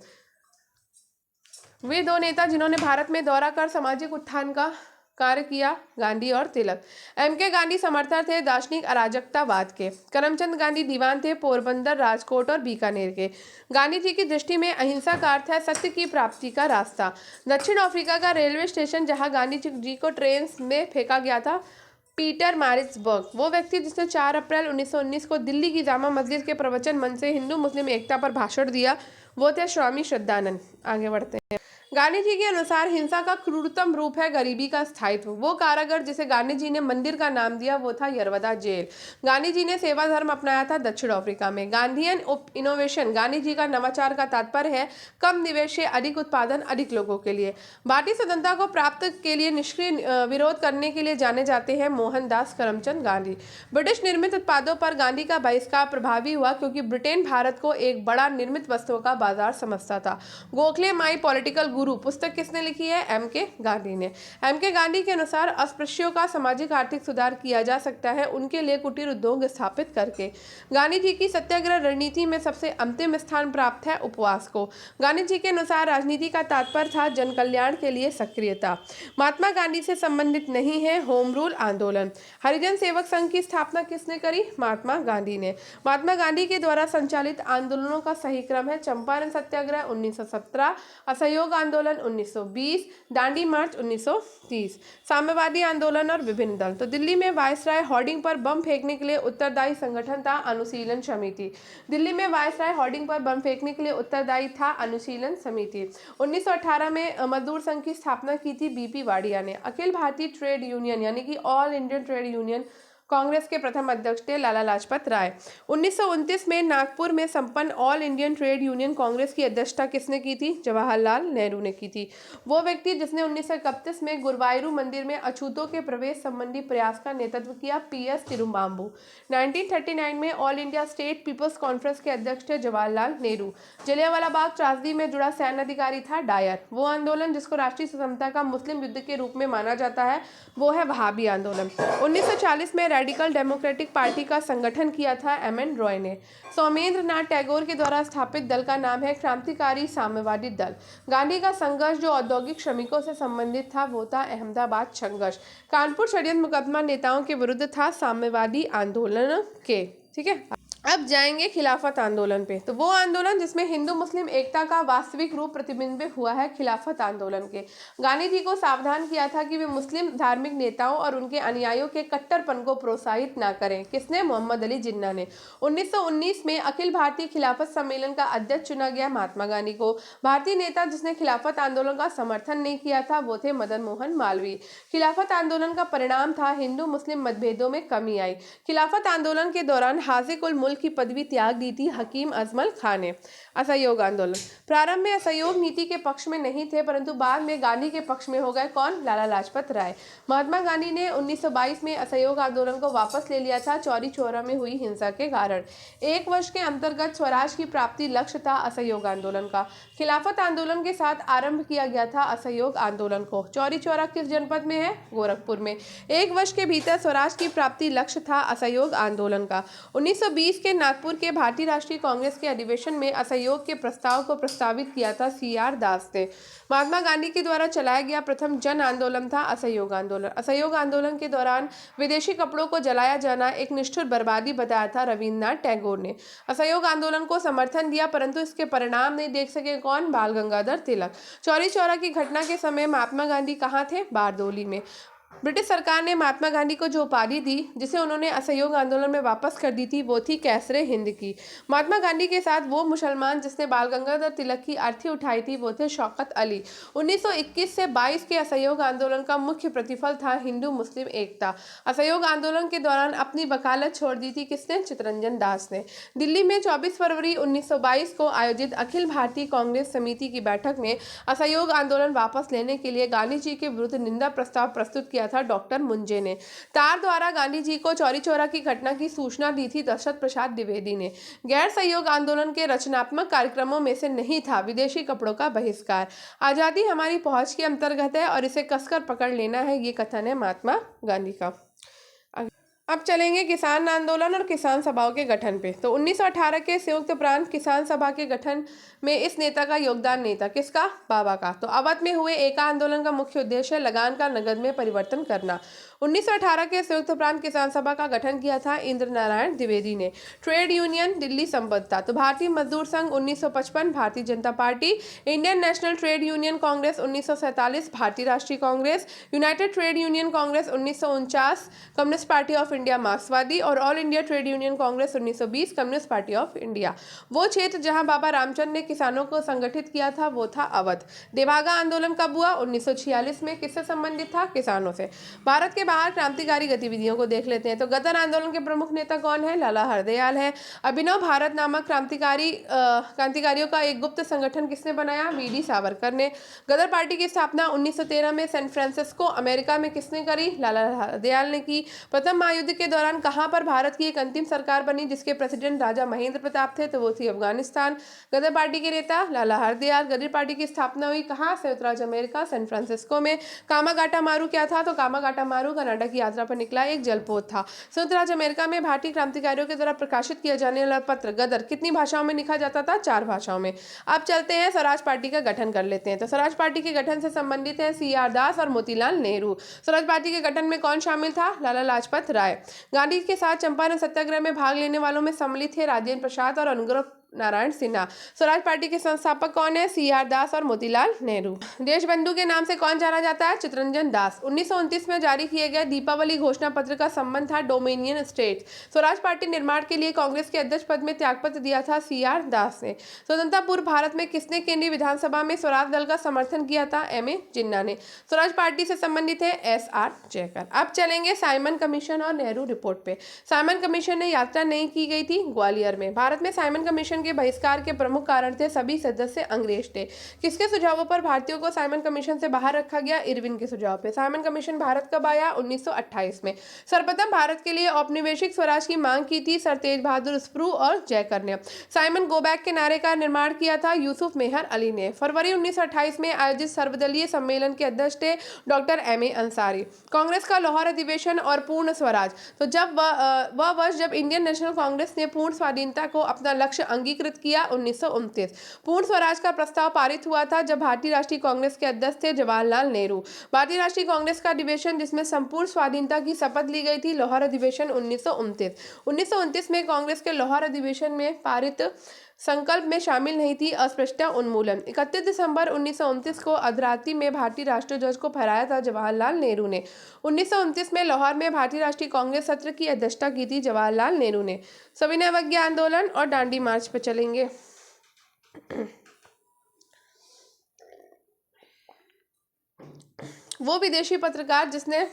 S1: वे दो नेता जिन्होंने भारत में दौरा कर सामाजिक उत्थान का कार्य किया, गांधी और तिलक। एम.के. गांधी समर्थक थे दार्शनिक अराजकतावाद के। करमचंद गांधी दीवान थे पोरबंदर, राजकोट और बीकानेर के। गांधी जी की दृष्टि में अहिंसा का अर्थ है सत्य की प्राप्ति का रास्ता। दक्षिण अफ्रीका का रेलवे स्टेशन जहां गांधी जी को ट्रेन में फेंका गया था, पीटर मैरिट्सबर्ग। वो व्यक्ति जिसने 4 अप्रैल 1919 को दिल्ली की जामा मस्जिद के प्रवचन मंच से हिंदू मुस्लिम एकता पर भाषण दिया, वो थे स्वामी श्रद्धानंद। आगे बढ़ते हैं। गांधी जी के अनुसार हिंसा का क्रूरतम रूप है गरीबी का स्थायित्व। वो कारागार जिसे गांधी जी ने मंदिर का नाम दिया वो था यरवदा जेल। गांधी जी ने सेवा धर्म अपनाया था दक्षिण अफ्रीका में। गांधीयन इनोवेशन, गांधी जी का नवाचार का तात्पर्य है कम निवेश से अधिक उत्पादन अधिक लोगों के लिए। भारतीय स्वतंत्रता को प्राप्त के लिए निष्क्रिय विरोध करने के लिए जाने जाते हैं मोहनदास करमचंद गांधी। ब्रिटिश निर्मित उत्पादों पर गांधी का बहिष्कार प्रभावी हुआ क्योंकि ब्रिटेन भारत को एक बड़ा निर्मित वस्तुओं का बाजार समझता था। गोखले माई पॉलिटिकल गुरु पुस्तक किसने लिखी है? एम.के. गांधी ने। एम.के. गांधी के अनुसार अस्पृश्यों का सामाजिक आर्थिक सुधार किया जा सकता है उनके लिए कुटीर उद्योग स्थापित करके। गांधी जी की सत्याग्रह रणनीति में सबसे अंतिम स्थान प्राप्त है उपवास को। गांधी जी के अनुसार राजनीति का तात्पर्य था जन कल्याण के लिए सक्रियता। महात्मा गांधी से संबंधित नहीं है होम रूल आंदोलन। हरिजन सेवक संघ की स्थापना किसने करी? महात्मा गांधी ने। महात्मा गांधी के द्वारा संचालित आंदोलनों का सही क्रम है चंपारण सत्याग्रह 1917, असहयोग आंदोलन 1920, दांडी मार्च 1930, साम्यवादी आंदोलन और विभिन्न दल। तो दिल्ली में वायसराय होर्डिंग पर बम फेंकने के लिए उत्तरदायी संगठन था अनुशीलन समिति। दिल्ली में वायसराय होर्डिंग पर बम फेंकने के लिए उत्तरदायी था अनुशीलन समिति। 1918 में मजदूर संघ की स्थापना की थी बीपी वाडिया ने। अखिल भारतीय ट्रेड यूनियन यानी कि all Indian trade union Congress के प्रथम अध्यक्ष थे लाला लाजपत राय। 1929 में नागपुर में संपन्न all Indian trade union Congress की अध्यक्षता किसने की थी? जवाहरलाल नेहरू ने की थी। वो व्यक्ति जिसने 1931 में गुरुवायूर मंदिर में अछूतों के प्रवेश संबंधी प्रयास का नेतृत्व किया, पीएस तिरुमाम्बू। 1939 में All India State People's Conference के अध्यक्ष थे जवाहरलाल नेहरू। जलियांवाला बाग त्रासदी में जुड़ा सैन्य अधिकारी था डायर। वो आंदोलन जिसको राष्ट्रीय स्वतंत्रता का मुस्लिम युद्ध के रूप में माना जाता है वो है वहाबी आंदोलन। 1940 में रेडिकल डेमोक्रेटिक पार्टी का संगठन किया था एम.एन. रॉय ने। सौमेंद्र नाथ टैगोर के द्वारा स्थापित दल का नाम है क्रांतिकारी साम्यवादी दल। गांधी का संघर्ष जो औद्योगिक श्रमिकों से संबंधित था वो था अहमदाबाद संघर्ष। कानपुर षड्यंत्र मुकदमा नेताओं के विरुद्ध था साम्यवादी आंदोलन के। ठीक है, अब जाएंगे खिलाफत आंदोलन पे। तो वो आंदोलन जिसमें हिंदू मुस्लिम एकता का वास्तविक रूप प्रतिबिंबित हुआ है खिलाफत आंदोलन के। गांधी जी को सावधान किया था कि वे मुस्लिम धार्मिक नेताओं और उनके अनुयायियों के कट्टरपन को प्रोत्साहित ना करें। किसने? मोहम्मद अली जिन्ना ने। 1919 में अखिल भारतीय खिलाफत सम्मेलन का अध्यक्ष चुना गया महात्मा गांधी को। भारतीय नेता जिसने खिलाफत आंदोलन का समर्थन नहीं किया था वो थे मदन मोहन मालवीय। खिलाफत आंदोलन का परिणाम था हिंदू मुस्लिम मतभेदों में कमी आई। खिलाफत आंदोलन के दौरान हाजी उल मुल्क की पदवी त्याग दी थी हकीम अजमल खान ने। असहयोग आंदोलन प्रारंभ में असहयोग नीति के पक्ष में नहीं थे परंतु बाद में गांधी के पक्ष में हो गए। कौन? लाला लाजपत राय। महात्मा गांधी ने 1922 में असहयोग आंदोलन को वापस ले लिया था चौरी चौरा में हुई हिंसा के कारण। 1 वर्ष के अंतर्गत स्वराज की प्राप्ति लक्ष्य था असहयोग आंदोलन का। खिलाफत आंदोलन के साथ आरंभ किया गया था असहयोग आंदोलन को। चौरी चौरा किस जनपद में है? गोरखपुर में। 1 वर्ष के भीतर स्वराज की प्राप्ति लक्ष्य था असहयोग आंदोलन का। 1920 के नागपुर के भारतीय राष्ट्रीय कांग्रेस के अधिवेशन में असहयोग के प्रस्ताव को प्रस्तावित किया था C.R. दास ने। महात्मा गांधी के द्वारा चलाया गया प्रथम जन आंदोलन था असहयोग आंदोलन। असहयोग आंदोलन के दौरान विदेशी कपड़ों को जलाया जाना एक निष्ठुर बर्बादी बताया था रविन्द्रनाथ टैगोर ने। असहयोग आंदोलन को समर्थन दिया परंतु इसके परिणाम नहीं देख सके। कौन? बाल गंगाधर तिलक। चौरी चौरा की घटना के समय महात्मा गांधी कहाँ थे? बारदोली में। ब्रिटिश सरकार ने महात्मा गांधी को जो उपाधि दी, जिसे उन्होंने असहयोग आंदोलन में वापस कर दी थी, वो थी कैसरे हिंद की। महात्मा गांधी के साथ वो मुसलमान जिसने बाल गंगाधर तिलक की अर्थी उठाई थी, वो थे शौकत अली। 1921 से 22 के असहयोग आंदोलन का मुख्य प्रतिफल था हिंदू मुस्लिम एकता। असहयोग आंदोलन के दौरान अपनी वकालत छोड़ दी थी किसने? चित्तरंजन दास ने। दिल्ली में 24 फरवरी 1922 को आयोजित अखिल भारतीय कांग्रेस समिति की बैठक में असहयोग आंदोलन वापस लेने के लिए गांधी जी के विरुद्ध निंदा प्रस्ताव प्रस्तुत किया था डॉक्टर मुंजे ने। तार द्वारा गांधी जी को चौरी चौरा की घटना की सूचना दी थी दशरथ प्रसाद द्विवेदी ने। गैर सहयोग आंदोलन के रचनात्मक कार्यक्रमों में से नहीं था विदेशी कपड़ों का बहिष्कार। आजादी हमारी पहुंच के अंतर्गत है और इसे कसकर पकड़ लेना है, ये कथन है महात्मा गांधी का। अब चलेंगे किसान आंदोलन और किसान सभाओं के गठन पे। तो 1918 के संयुक्त प्रांत किसान सभा के गठन में इस नेता का योगदान नहीं था, किसका? बाबा का। तो अवध में हुए एका आंदोलन का मुख्य उद्देश्य लगान का नगद में परिवर्तन करना। 1918 के संयुक्त प्रांत किसान सभा का गठन किया था इंद्र नारायण द्विवेदी ने। ट्रेड यूनियन दिल्ली संबद्ध था। तो भारतीय मजदूर संघ 1955, Bharatiya Janata party, Indian national trade union Congress 1947, भारतीय राष्ट्रीय Congress, United trade union Congress 1949, communist Party of India मार्क्सवादी और all India trade union Congress 1920, communist Party of India. वो क्षेत्र जहां बाबा रामचंद्र ने किसानों को संगठित किया था वो था अवध। देवागा आंदोलन कब हुआ? 1946 में। किससे संबंधित था? किसानों से। भारत के बाहर क्रांतिकारी गतिविधियों को देख लेते हैं। तो गदर आंदोलन के प्रमुख नेता कौन है? लाला हरदयाल है। अभिनव भारत नामक क्रांतिकारियों का एक गुप्त संगठन किसने बनाया? वीडी सावरकर ने। गदर पार्टी की स्थापना 1913 में सैन फ्रांसिस्को अमेरिका में किसने करी? लाला हरदयाल ने की। प्रथम महायुद्ध के दौरान कहां पर भारत की एक अंतिम सरकार बनी जिसके प्रेसिडेंट राजा महेंद्र प्रताप थे? तो वो थी अफगानिस्तान। गदर पार्टी के नेता लाला हरदयाल। गदर पार्टी की स्थापना हुई कहां? संयुक्त राज्य अमेरिका, सैन फ्रांसिस्को में। कामागाटा मारू क्या था? तो कामागाटा मारू कनाडा की यात्रा पर निकला एक जलपोत था। संयुक्त राज्य अमेरिका में भारतीय क्रांतिकारियों के द्वारा प्रकाशित किया जाने वाला पत्र गदर कितनी भाषाओं में लिखा जाता था? 4 भाषाओं में। अब चलते हैं स्वराज पार्टी का गठन कर लेते हैं। तो स्वराज पार्टी के गठन से संबंधित है CR दास और मोतीलाल नेहरू। स्वराज पार्टी के गठन में कौन शामिल था? लाला लाजपत राय। गांधी के साथ चंपारण सत्याग्रह में भाग लेने वालों में सम्मिलित थे राजेंद्र प्रसाद और अनुग्रह नारायण सिन्हा। स्वराज पार्टी के संस्थापक कौन है? CR दास और मोतीलाल नेहरू। देशबंधु के नाम से कौन जाना जाता है? चित्तरंजन दास। 1929 में जारी किए गए दीपावली घोषणा पत्र का संबंध था डोमिनियन स्टेट्स। स्वराज पार्टी निर्माण के लिए कांग्रेस के अध्यक्ष पद में त्यागपत्र दिया था CR दास ने। स्वतंत्रता पूर्व भारत में किसने केंद्रीय विधानसभा में स्वराज दल का समर्थन किया था? MA जिन्ना ने। स्वराज पार्टी से संबंधित है SR जयकर। अब चलेंगे साइमन कमीशन और नेहरू रिपोर्ट पे। साइमन कमीशन ने यात्रा नहीं की गई थी ग्वालियर में। भारत में साइमन कमीशन के बहिष्कार के प्रमुख कारण थे सभी सदस्य अंग्रेज थे। किसके सुझावों पर भारतीयों को साइमन कमीशन से बाहर रखा गया? इरविन के सुझाव पे। साइमन कमीशन भारत कब आया? 1928 में। सर्वप्रथम भारत के लिए औपनिवेशिक स्वराज की मांग की थी सर तेज बहादुर स्प्रू और जयकर ने। साइमन गो बैक के नारे का निर्माण किया था यूसुफ मेहर अली ने। फरवरी 1928 में आयोजित सर्वदलीय सम्मेलन के अध्यक्ष थे डॉक्टर MA अंसारी। कांग्रेस का लाहौर अधिवेशन और पूर्ण स्वराज। तो जब वह वर्ष जब इंडियन नेशनल कांग्रेस ने पूर्ण स्वाधीनता को अपना लक्ष्य अंगीकृत किया 1929। पूर्ण स्वराज का प्रस्ताव पारित हुआ था जब भारतीय राष्ट्रीय कांग्रेस के अध्यक्ष थे जवाहरलाल नेहरू। भारतीय राष्ट्रीय कांग्रेस का अधिवेशन जिसमें संपूर्ण स्वाधीनता की शपथ ली गई थी लाहौर अधिवेशन 1929। 1929 में कांग्रेस के लाहौर अधिवेशन में पारित संकल्प में शामिल नहीं थी अस्पृश्यता उन्मूलन। 31 दिसंबर 1929 को अर्धरात्रि में भारतीय राष्ट्रीय ध्वज को फहराया था जवाहरलाल नेहरू ने। 1929 में लाहौर में भारतीय राष्ट्रीय कांग्रेस सत्र की अध्यक्षता की थी जवाहरलाल नेहरू ने। सविनय अवज्ञा आंदोलन और दांडी मार्च पे चलेंगे। वो विदेशी पत्रकार जिसने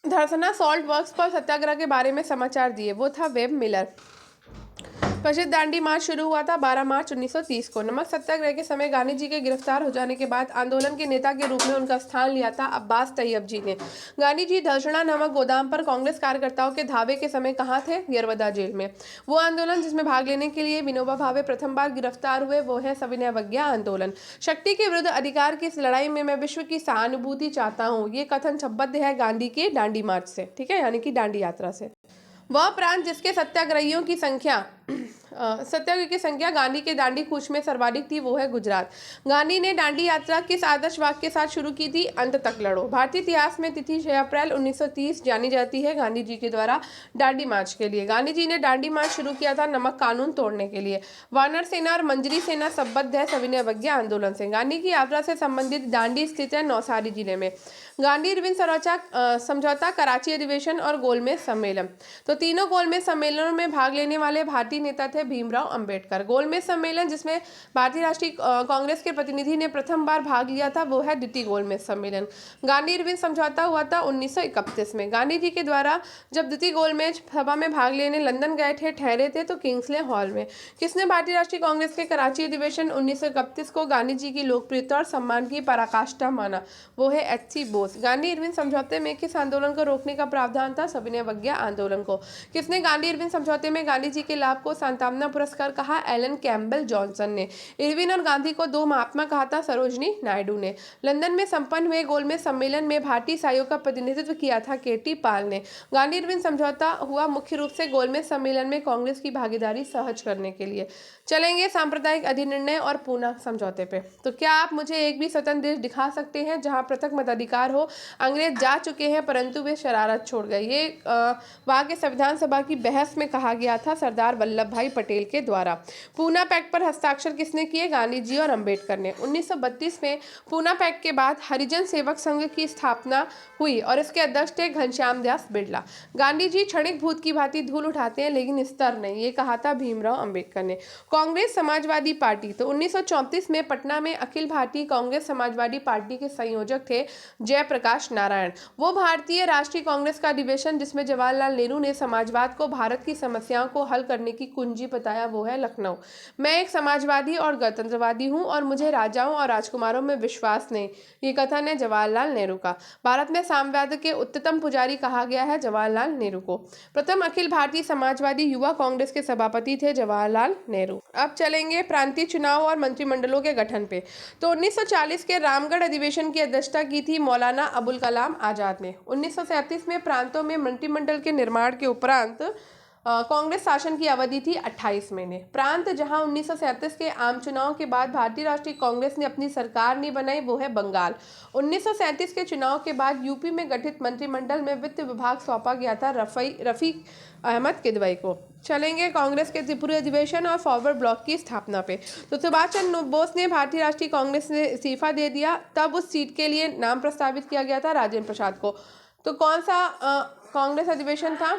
S1: धरसना सॉल्ट वर्क्स पर सत्याग्रह के बारे में समाचार दिए वो था वेब मिलर। प्रसिद्ध दांडी मार्च शुरू हुआ था 12 मार्च 1930 को। नमक सत्याग्रह के समय गांधी जी के गिरफ्तार हो जाने के बाद आंदोलन के नेता के रूप में उनका स्थान लिया था अब्बास तैयब जी ने। गांधी जी धलसना नमक गोदाम पर कांग्रेस कार्यकर्ताओं के धावे के समय कहाँ थे? यरवदा जेल में। वो आंदोलन जिसमें भाग लेने के लिए विनोबा भावे प्रथम बार गिरफ्तार हुए वो है सविनय अवज्ञा आंदोलन। शक्ति के विरुद्ध अधिकार की इस लड़ाई में मैं विश्व की सहानुभूति चाहता हूँ, ये कथन संबद्ध है गांधी के दांडी मार्च से, ठीक है, यानी कि दांडी यात्रा से। वह प्रांत जिसके सत्याग्रहियों की संख्या सत्याग्रह की संख्या गांधी के दांडी कूच में सर्वाधिक थी, वो है गुजरात। गांधी ने दांडी यात्रा किस आदर्श वाक्य के साथ शुरू की थी? अंत तक लड़ो। भारतीय इतिहास में तिथि 6 अप्रैल 1930 जानी जाती है गांधी जी के द्वारा दांडी मार्च के लिए। गांधी जी ने दांडी मार्च शुरू किया था नमक कानून तोड़ने के लिए। वानर सेना और मंजरी सेना संबद्ध है सविनय अवज्ञा आंदोलन से। गांधी की यात्रा से संबंधित दांडी स्थित है नौसारी जिले में। गांधी इरविन समझौता, कराची अधिवेशन और गोलमेज सम्मेलन। तो तीनों गोलमेज सम्मेलनों में भाग लेने वाले भारतीय नेता थे भीमराव अंबेडकर। गोलमेज सम्मेलन जिसमें भारतीय राष्ट्रीय कांग्रेस के प्रतिनिधि ने प्रथम बार भाग लिया था, वो है द्वितीय गोलमेज सम्मेलन। गांधी इरविन समझौता हुआ था 1931 में। गांधी जी के द्वारा जब द्वितीय गोलमेज सभा में भाग लेने लंदन गए थे, ठहरे थे तो किंग्सले हॉल में। किसने भारतीय राष्ट्रीय कांग्रेस के कराची अधिवेशन 1931 को गांधी जी की लोकप्रियता और सम्मान की पराकाष्ठा माना? वो है एच.सी. बोस। गांधी इरविन समझौते में किस आंदोलन को रोकने का प्रावधान था? सविनय अवज्ञा आंदोलन को। किसने गांधी इरविन समझौते में गांधी जी के लाभ को सांत्वना पुरस्कार कहा? एलन कैम्पबेल जॉनसन ने। इरविन और गांधी को दो महात्मा कहा था? सरोजनी नायडू ने। लंदन में संपन्न हुए गोलमेज सम्मेलन में भारतीय सहयोग का प्रतिनिधित्व किया था के.टी. पाल ने। गांधी इरविन समझौता हुआ मुख्य रूप से गोलमेज सम्मेलन में कांग्रेस की भागीदारी सहज करने के लिए। चलेंगे सांप्रदायिक अधिनिर्णय और पूना समझौते पे। तो क्या आप मुझे एक भी स्वतंत्र देश दिखा सकते हैं जहां पृथक मताधिकार हो? अंग्रेज जा चुके हैं परंतु वे शरारत छोड़ गए। ये वहां के संविधान सभा की बहस में कहा गया था सरदार वल्लभ भाई पटेल के द्वारा। पूना पैक्ट पर हस्ताक्षर किसने किए? गांधी जी और अंबेडकर ने। 1932 में पूना पैक्ट के बाद हरिजन सेवक संघ की स्थापना हुई और इसके अध्यक्ष थे घनश्याम दास बिरला। गांधी जी क्षणिक भूत की भांति धूल उठाते हैं लेकिन स्तर नहीं, ये कहा था भीमराव अंबेडकर ने। कांग्रेस समाजवादी पार्टी। तो 1934 में पटना में अखिल भारतीय कांग्रेस समाजवादी पार्टी के संयोजक थे जयप्रकाश नारायण। वो भारतीय राष्ट्रीय कांग्रेस का अधिवेशन जिसमें जवाहरलाल नेहरू ने समाजवाद को भारत की समस्याओं को हल करने की कुंजी बताया, वो है लखनऊ। मैं एक समाजवादी और गणतंत्रवादी हूँ और मुझे राजाओं और राजकुमारों में विश्वास नहीं, ये कथन है जवाहरलाल नेहरू का। भारत में साम्यवाद के उच्चतम पुजारी कहा गया है जवाहरलाल नेहरू को। प्रथम अखिल भारतीय समाजवादी युवा कांग्रेस के सभापति थे जवाहरलाल नेहरू। अब चलेंगे प्रांतीय चुनाव और मंत्रिमंडलों के गठन पे। तो 1940 के रामगढ़ अधिवेशन की अध्यक्षता की थी मौलाना अबुल कलाम आजाद ने। 1937 में प्रांतों में मंत्रिमंडल के निर्माण के उपरांत कांग्रेस शासन की अवधि थी 28 महीने। प्रांत जहां 1937 के आम चुनाव के बाद भारतीय राष्ट्रीय कांग्रेस ने अपनी सरकार नहीं बनाई, वो है बंगाल। 1937 के चुनाव के बाद यूपी में गठित मंत्रिमंडल में वित्त विभाग सौंपा गया था रफीक अहमद किदवई को। चलेंगे कांग्रेस के त्रिपुरी अधिवेशन और फॉरवर्ड ब्लॉक की स्थापना पे। तो सुभाष चंद्र बोस ने भारतीय राष्ट्रीय कांग्रेस से इस्तीफा दे दिया, तब उस सीट के लिए नाम प्रस्तावित किया गया था राजेंद्र प्रसाद को। तो कौन सा कांग्रेस अधिवेशन था?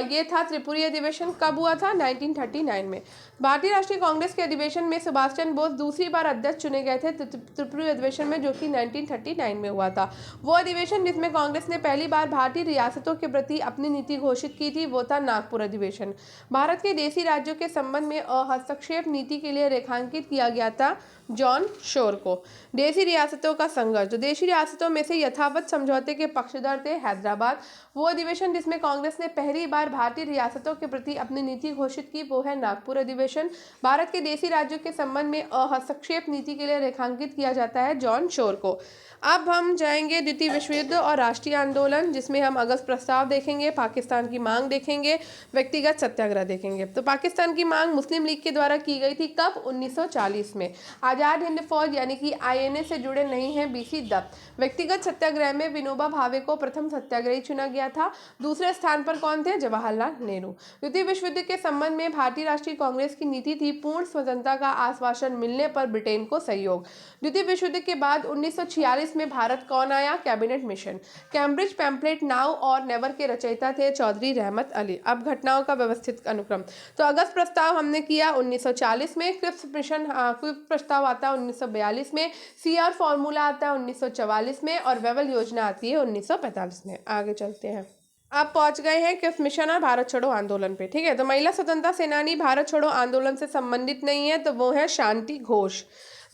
S1: ये था त्रिपुरी अधिवेशन। कब हुआ था? 1939 में। भारतीय राष्ट्रीय कांग्रेस के अधिवेशन में सुभाष चंद्र बोस दूसरी बार अध्यक्ष चुने गए थे त्रिपुरी अधिवेशन में, जो कि 1939 में हुआ था। वो अधिवेशन जिसमें कांग्रेस ने पहली बार भारतीय रियासतों के प्रति अपनी नीति घोषित की थी, वो था नागपुर अधिवेशन। भारत के देशी राज्यों के संबंध में हस्तक्षेप नीति के लिए रेखांकित किया गया था जॉन शोर को। देशी रियासतों का संघर्ष। जो देशी रियासतों में से यथावत समझौते के पक्षधर थे हैदराबाद। वो अधिवेशन जिसमें कांग्रेस ने पहली बार भारतीय रियासतों के प्रति अपनी नीति घोषित की, वो है नागपुर अधिवेशन। भारत के देशी राज्यों के संबंध में हस्तक्षेप नीति के लिए रेखांकित किया जाता है जॉन शोर को। अब हम जाएंगे द्वितीय विश्व युद्ध और राष्ट्रीय आंदोलन, जिसमें हम अगस्त प्रस्ताव देखेंगे, पाकिस्तान की मांग देखेंगे, व्यक्तिगत सत्याग्रह देखेंगे। तो पाकिस्तान की मांग मुस्लिम लीग के द्वारा की गई थी। कब? 1940 में। आज़ाद हिंद फौज यानी कि आईएनए से जुड़े नहीं हैं बीसी दत्त। व्यक्तिगत सत्याग्रह में विनोबा भावे को प्रथम सत्याग्रही चुना गया था। दूसरे स्थान पर कौन थे? जवाहरलाल नेहरू। द्वितीय विश्व युद्ध के संबंध में भारतीय राष्ट्रीय कांग्रेस की नीति थी पूर्ण स्वतंत्रता का आश्वासन मिलने पर ब्रिटेन को सहयोग। द्वितीय विश्व युद्ध के बाद 1946 में भारत कौन आया? Cabinet mission. Cambridge pamphlet now और नेवर के रचयिता थे चौधरी रहमत अली। अब घटनाओं का व्यवस्थित अनुक्रम। तो अगस्त प्रस्ताव हमने किया 1940 में, क्रिप्स मिशन क्रिप्स प्रस्ताव आता है 1942 में, सीआर फॉर्मूला आता है 1944 में और वेवल योजना आती है 1945 में। आगे चलते हैं। आप पहुंच गए हैं क्रिप्स मिशन और भारत छोड़ो आंदोलन पे। ठीक है, तो महिला स्वतंत्रता सेनानी भारत छोड़ो आंदोलन से संबंधित नहीं है, तो वो है शांति घोष।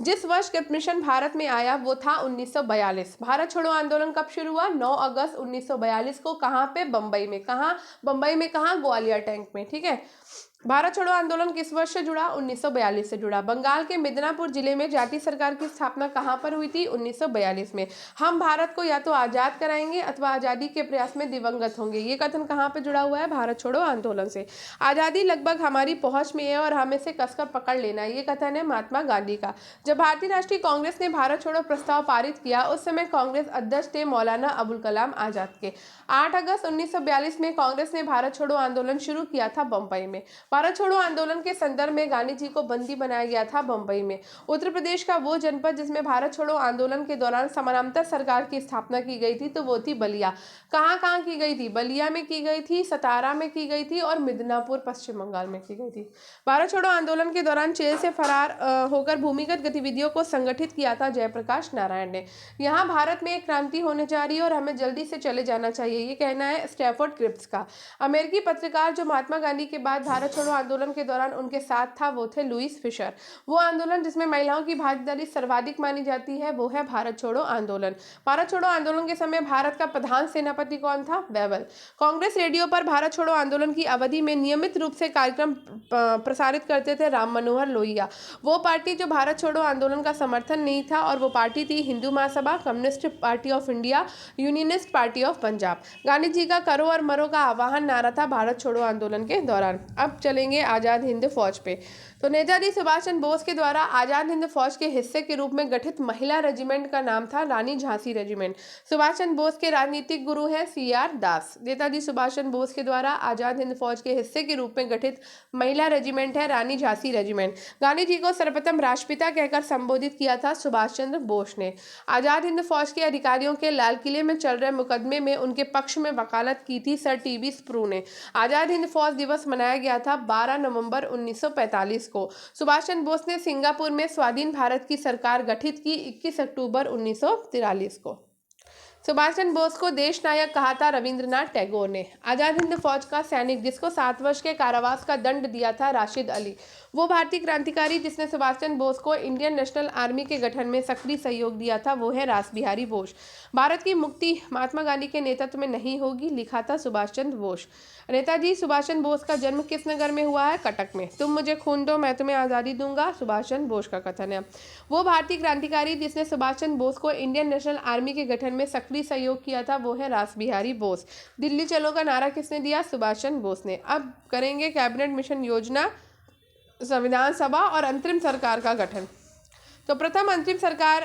S1: जिस वर्ष क्रिप्स मिशन भारत में आया वो था 1942। भारत छोड़ो आंदोलन कब शुरू हुआ? 9 अगस्त 1942 को। कहाँ पे? बम्बई में। कहाँ? बम्बई में। कहाँ? ग्वालियर टैंक में। ठीक है, भारत छोड़ो आंदोलन किस वर्ष से जुड़ा? 1942 से जुड़ा। बंगाल के मिदनापुर जिले में जाति सरकार की स्थापना कहाँ पर हुई थी? 1942 में। हम भारत को या तो आजाद कराएंगे अथवा आजादी के प्रयास में दिवंगत होंगे, ये कथन कहाँ पे जुड़ा हुआ है? भारत छोड़ो आंदोलन से। आजादी लगभग हमारी पहुंच में है और हमें से कसकर पकड़ लेना, ये कथन है महात्मा गांधी का। जब भारतीय राष्ट्रीय कांग्रेस ने भारत छोड़ो प्रस्ताव पारित किया, उस समय कांग्रेस अध्यक्ष थे मौलाना अबुल कलाम आजाद के। 8 अगस्त 1942 में कांग्रेस ने भारत छोड़ो आंदोलन शुरू किया था बम्बई में। भारत छोड़ो आंदोलन के संदर्भ में गांधी जी को बंदी बनाया गया था बम्बई में। उत्तर प्रदेश का वो जनपद जिसमें भारत छोड़ो आंदोलन के दौरान समानांतर सरकार की स्थापना की गई थी, तो वो थी बलिया। कहाँ कहाँ की गई थी? बलिया में की गई थी, सतारा में की गई थी और मिदनापुर पश्चिम बंगाल में की गई थी। भारत छोड़ो आंदोलन के दौरान जेल से फरार होकर भूमिगत गतिविधियों को संगठित किया था जयप्रकाश नारायण ने। यहाँ भारत में एक क्रांति होने जा रही है और हमें जल्दी से चले जाना चाहिए, ये कहना है स्टैफोर्ड क्रिप्स का। अमेरिकी पत्रकार जो महात्मा गांधी के बाद भारत छोड़ो आंदोलन के दौरान उनके साथ था, वो थे लुईस फिशर। वो आंदोलन जिसमें महिलाओं की भागीदारी सर्वाधिक मानी जाती है, वो है भारत छोड़ो आंदोलन। भारत छोड़ो आंदोलन के समय भारत का प्रधान सेनापति कौन था? बेवल। कांग्रेस रेडियो पर भारत छोड़ो आंदोलन की अवधि में नियमित रूप से कार्यक्रम प्रसारित करते थे राम मनोहर लोहिया। वो पार्टी जो भारत छोड़ो आंदोलन का समर्थन नहीं था, और वो पार्टी थी Hindu Mahasabha, Communist Party of India, Unionist Party of Punjab. Gandhi ji का करो और मरो का आह्वान नारा था भारत छोड़ो आंदोलन के दौरान। अब चलेंगे आजाद हिंद फौज पे। तो नेताजी सुभाष चंद्र बोस के द्वारा आजाद हिंद फौज के हिस्से के रूप में गठित महिला रेजिमेंट का नाम था रानी झांसी रेजिमेंट। सुभाष चंद्र बोस के राजनीतिक गुरु हैं CR दास। नेताजी सुभाष चंद्र बोस के द्वारा आजाद हिंद फौज के हिस्से के रूप में गठित महिला रेजिमेंट है रानी झांसी रेजिमेंट। गांधी जी को सर्वप्रथम राष्ट्रपिता कहकर संबोधित किया था सुभाष चंद्र बोस ने। आजाद हिंद फौज के अधिकारियों के लाल किले में चल रहे मुकदमे में उनके पक्ष में वकालत की थी सर TB स्प्रू ने। आजाद हिंद फौज दिवस मनाया गया था 12 नवंबर 1945 को। सुभाष चंद्र बोस ने सिंगापुर में स्वाधीन भारत की सरकार गठित की 21 अक्टूबर 1943 को। सुभाष चंद्र बोस को देश नायक कहा था रविंद्रनाथ टैगोर ने। आजाद हिंद फौज का सैनिक जिसको 7 वर्ष के कारावास का दंड दिया था राशिद अली। वो भारतीय क्रांतिकारी जिसने सुभाष चंद्र बोस को इंडियन नेशनल आर्मी के गठन में सक्रिय सहयोग दिया था, वो है रास बिहारी बोस। भारत की मुक्ति महात्मा गांधी के नेतृत्व में नहीं होगी, लिखा था सुभाष चंद्र बोस। नेताजी सुभाष चंद्र बोस का जन्म किस नगर में हुआ है? कटक में। तुम मुझे खून दो मैं तुम्हें आज़ादी दूंगा, सुभाष चंद्र बोस का कथन है। वो भारतीय क्रांतिकारी जिसने सुभाष चंद्र बोस को इंडियन नेशनल आर्मी के गठन में सक्रिय सहयोग किया था, वो है रास बिहारी बोस। दिल्ली चलो का नारा किसने दिया? सुभाष चंद्र बोस ने। अब करेंगे कैबिनेट मिशन योजना, संविधान सभा और अंतरिम सरकार का गठन। तो प्रथम अंतरिम सरकार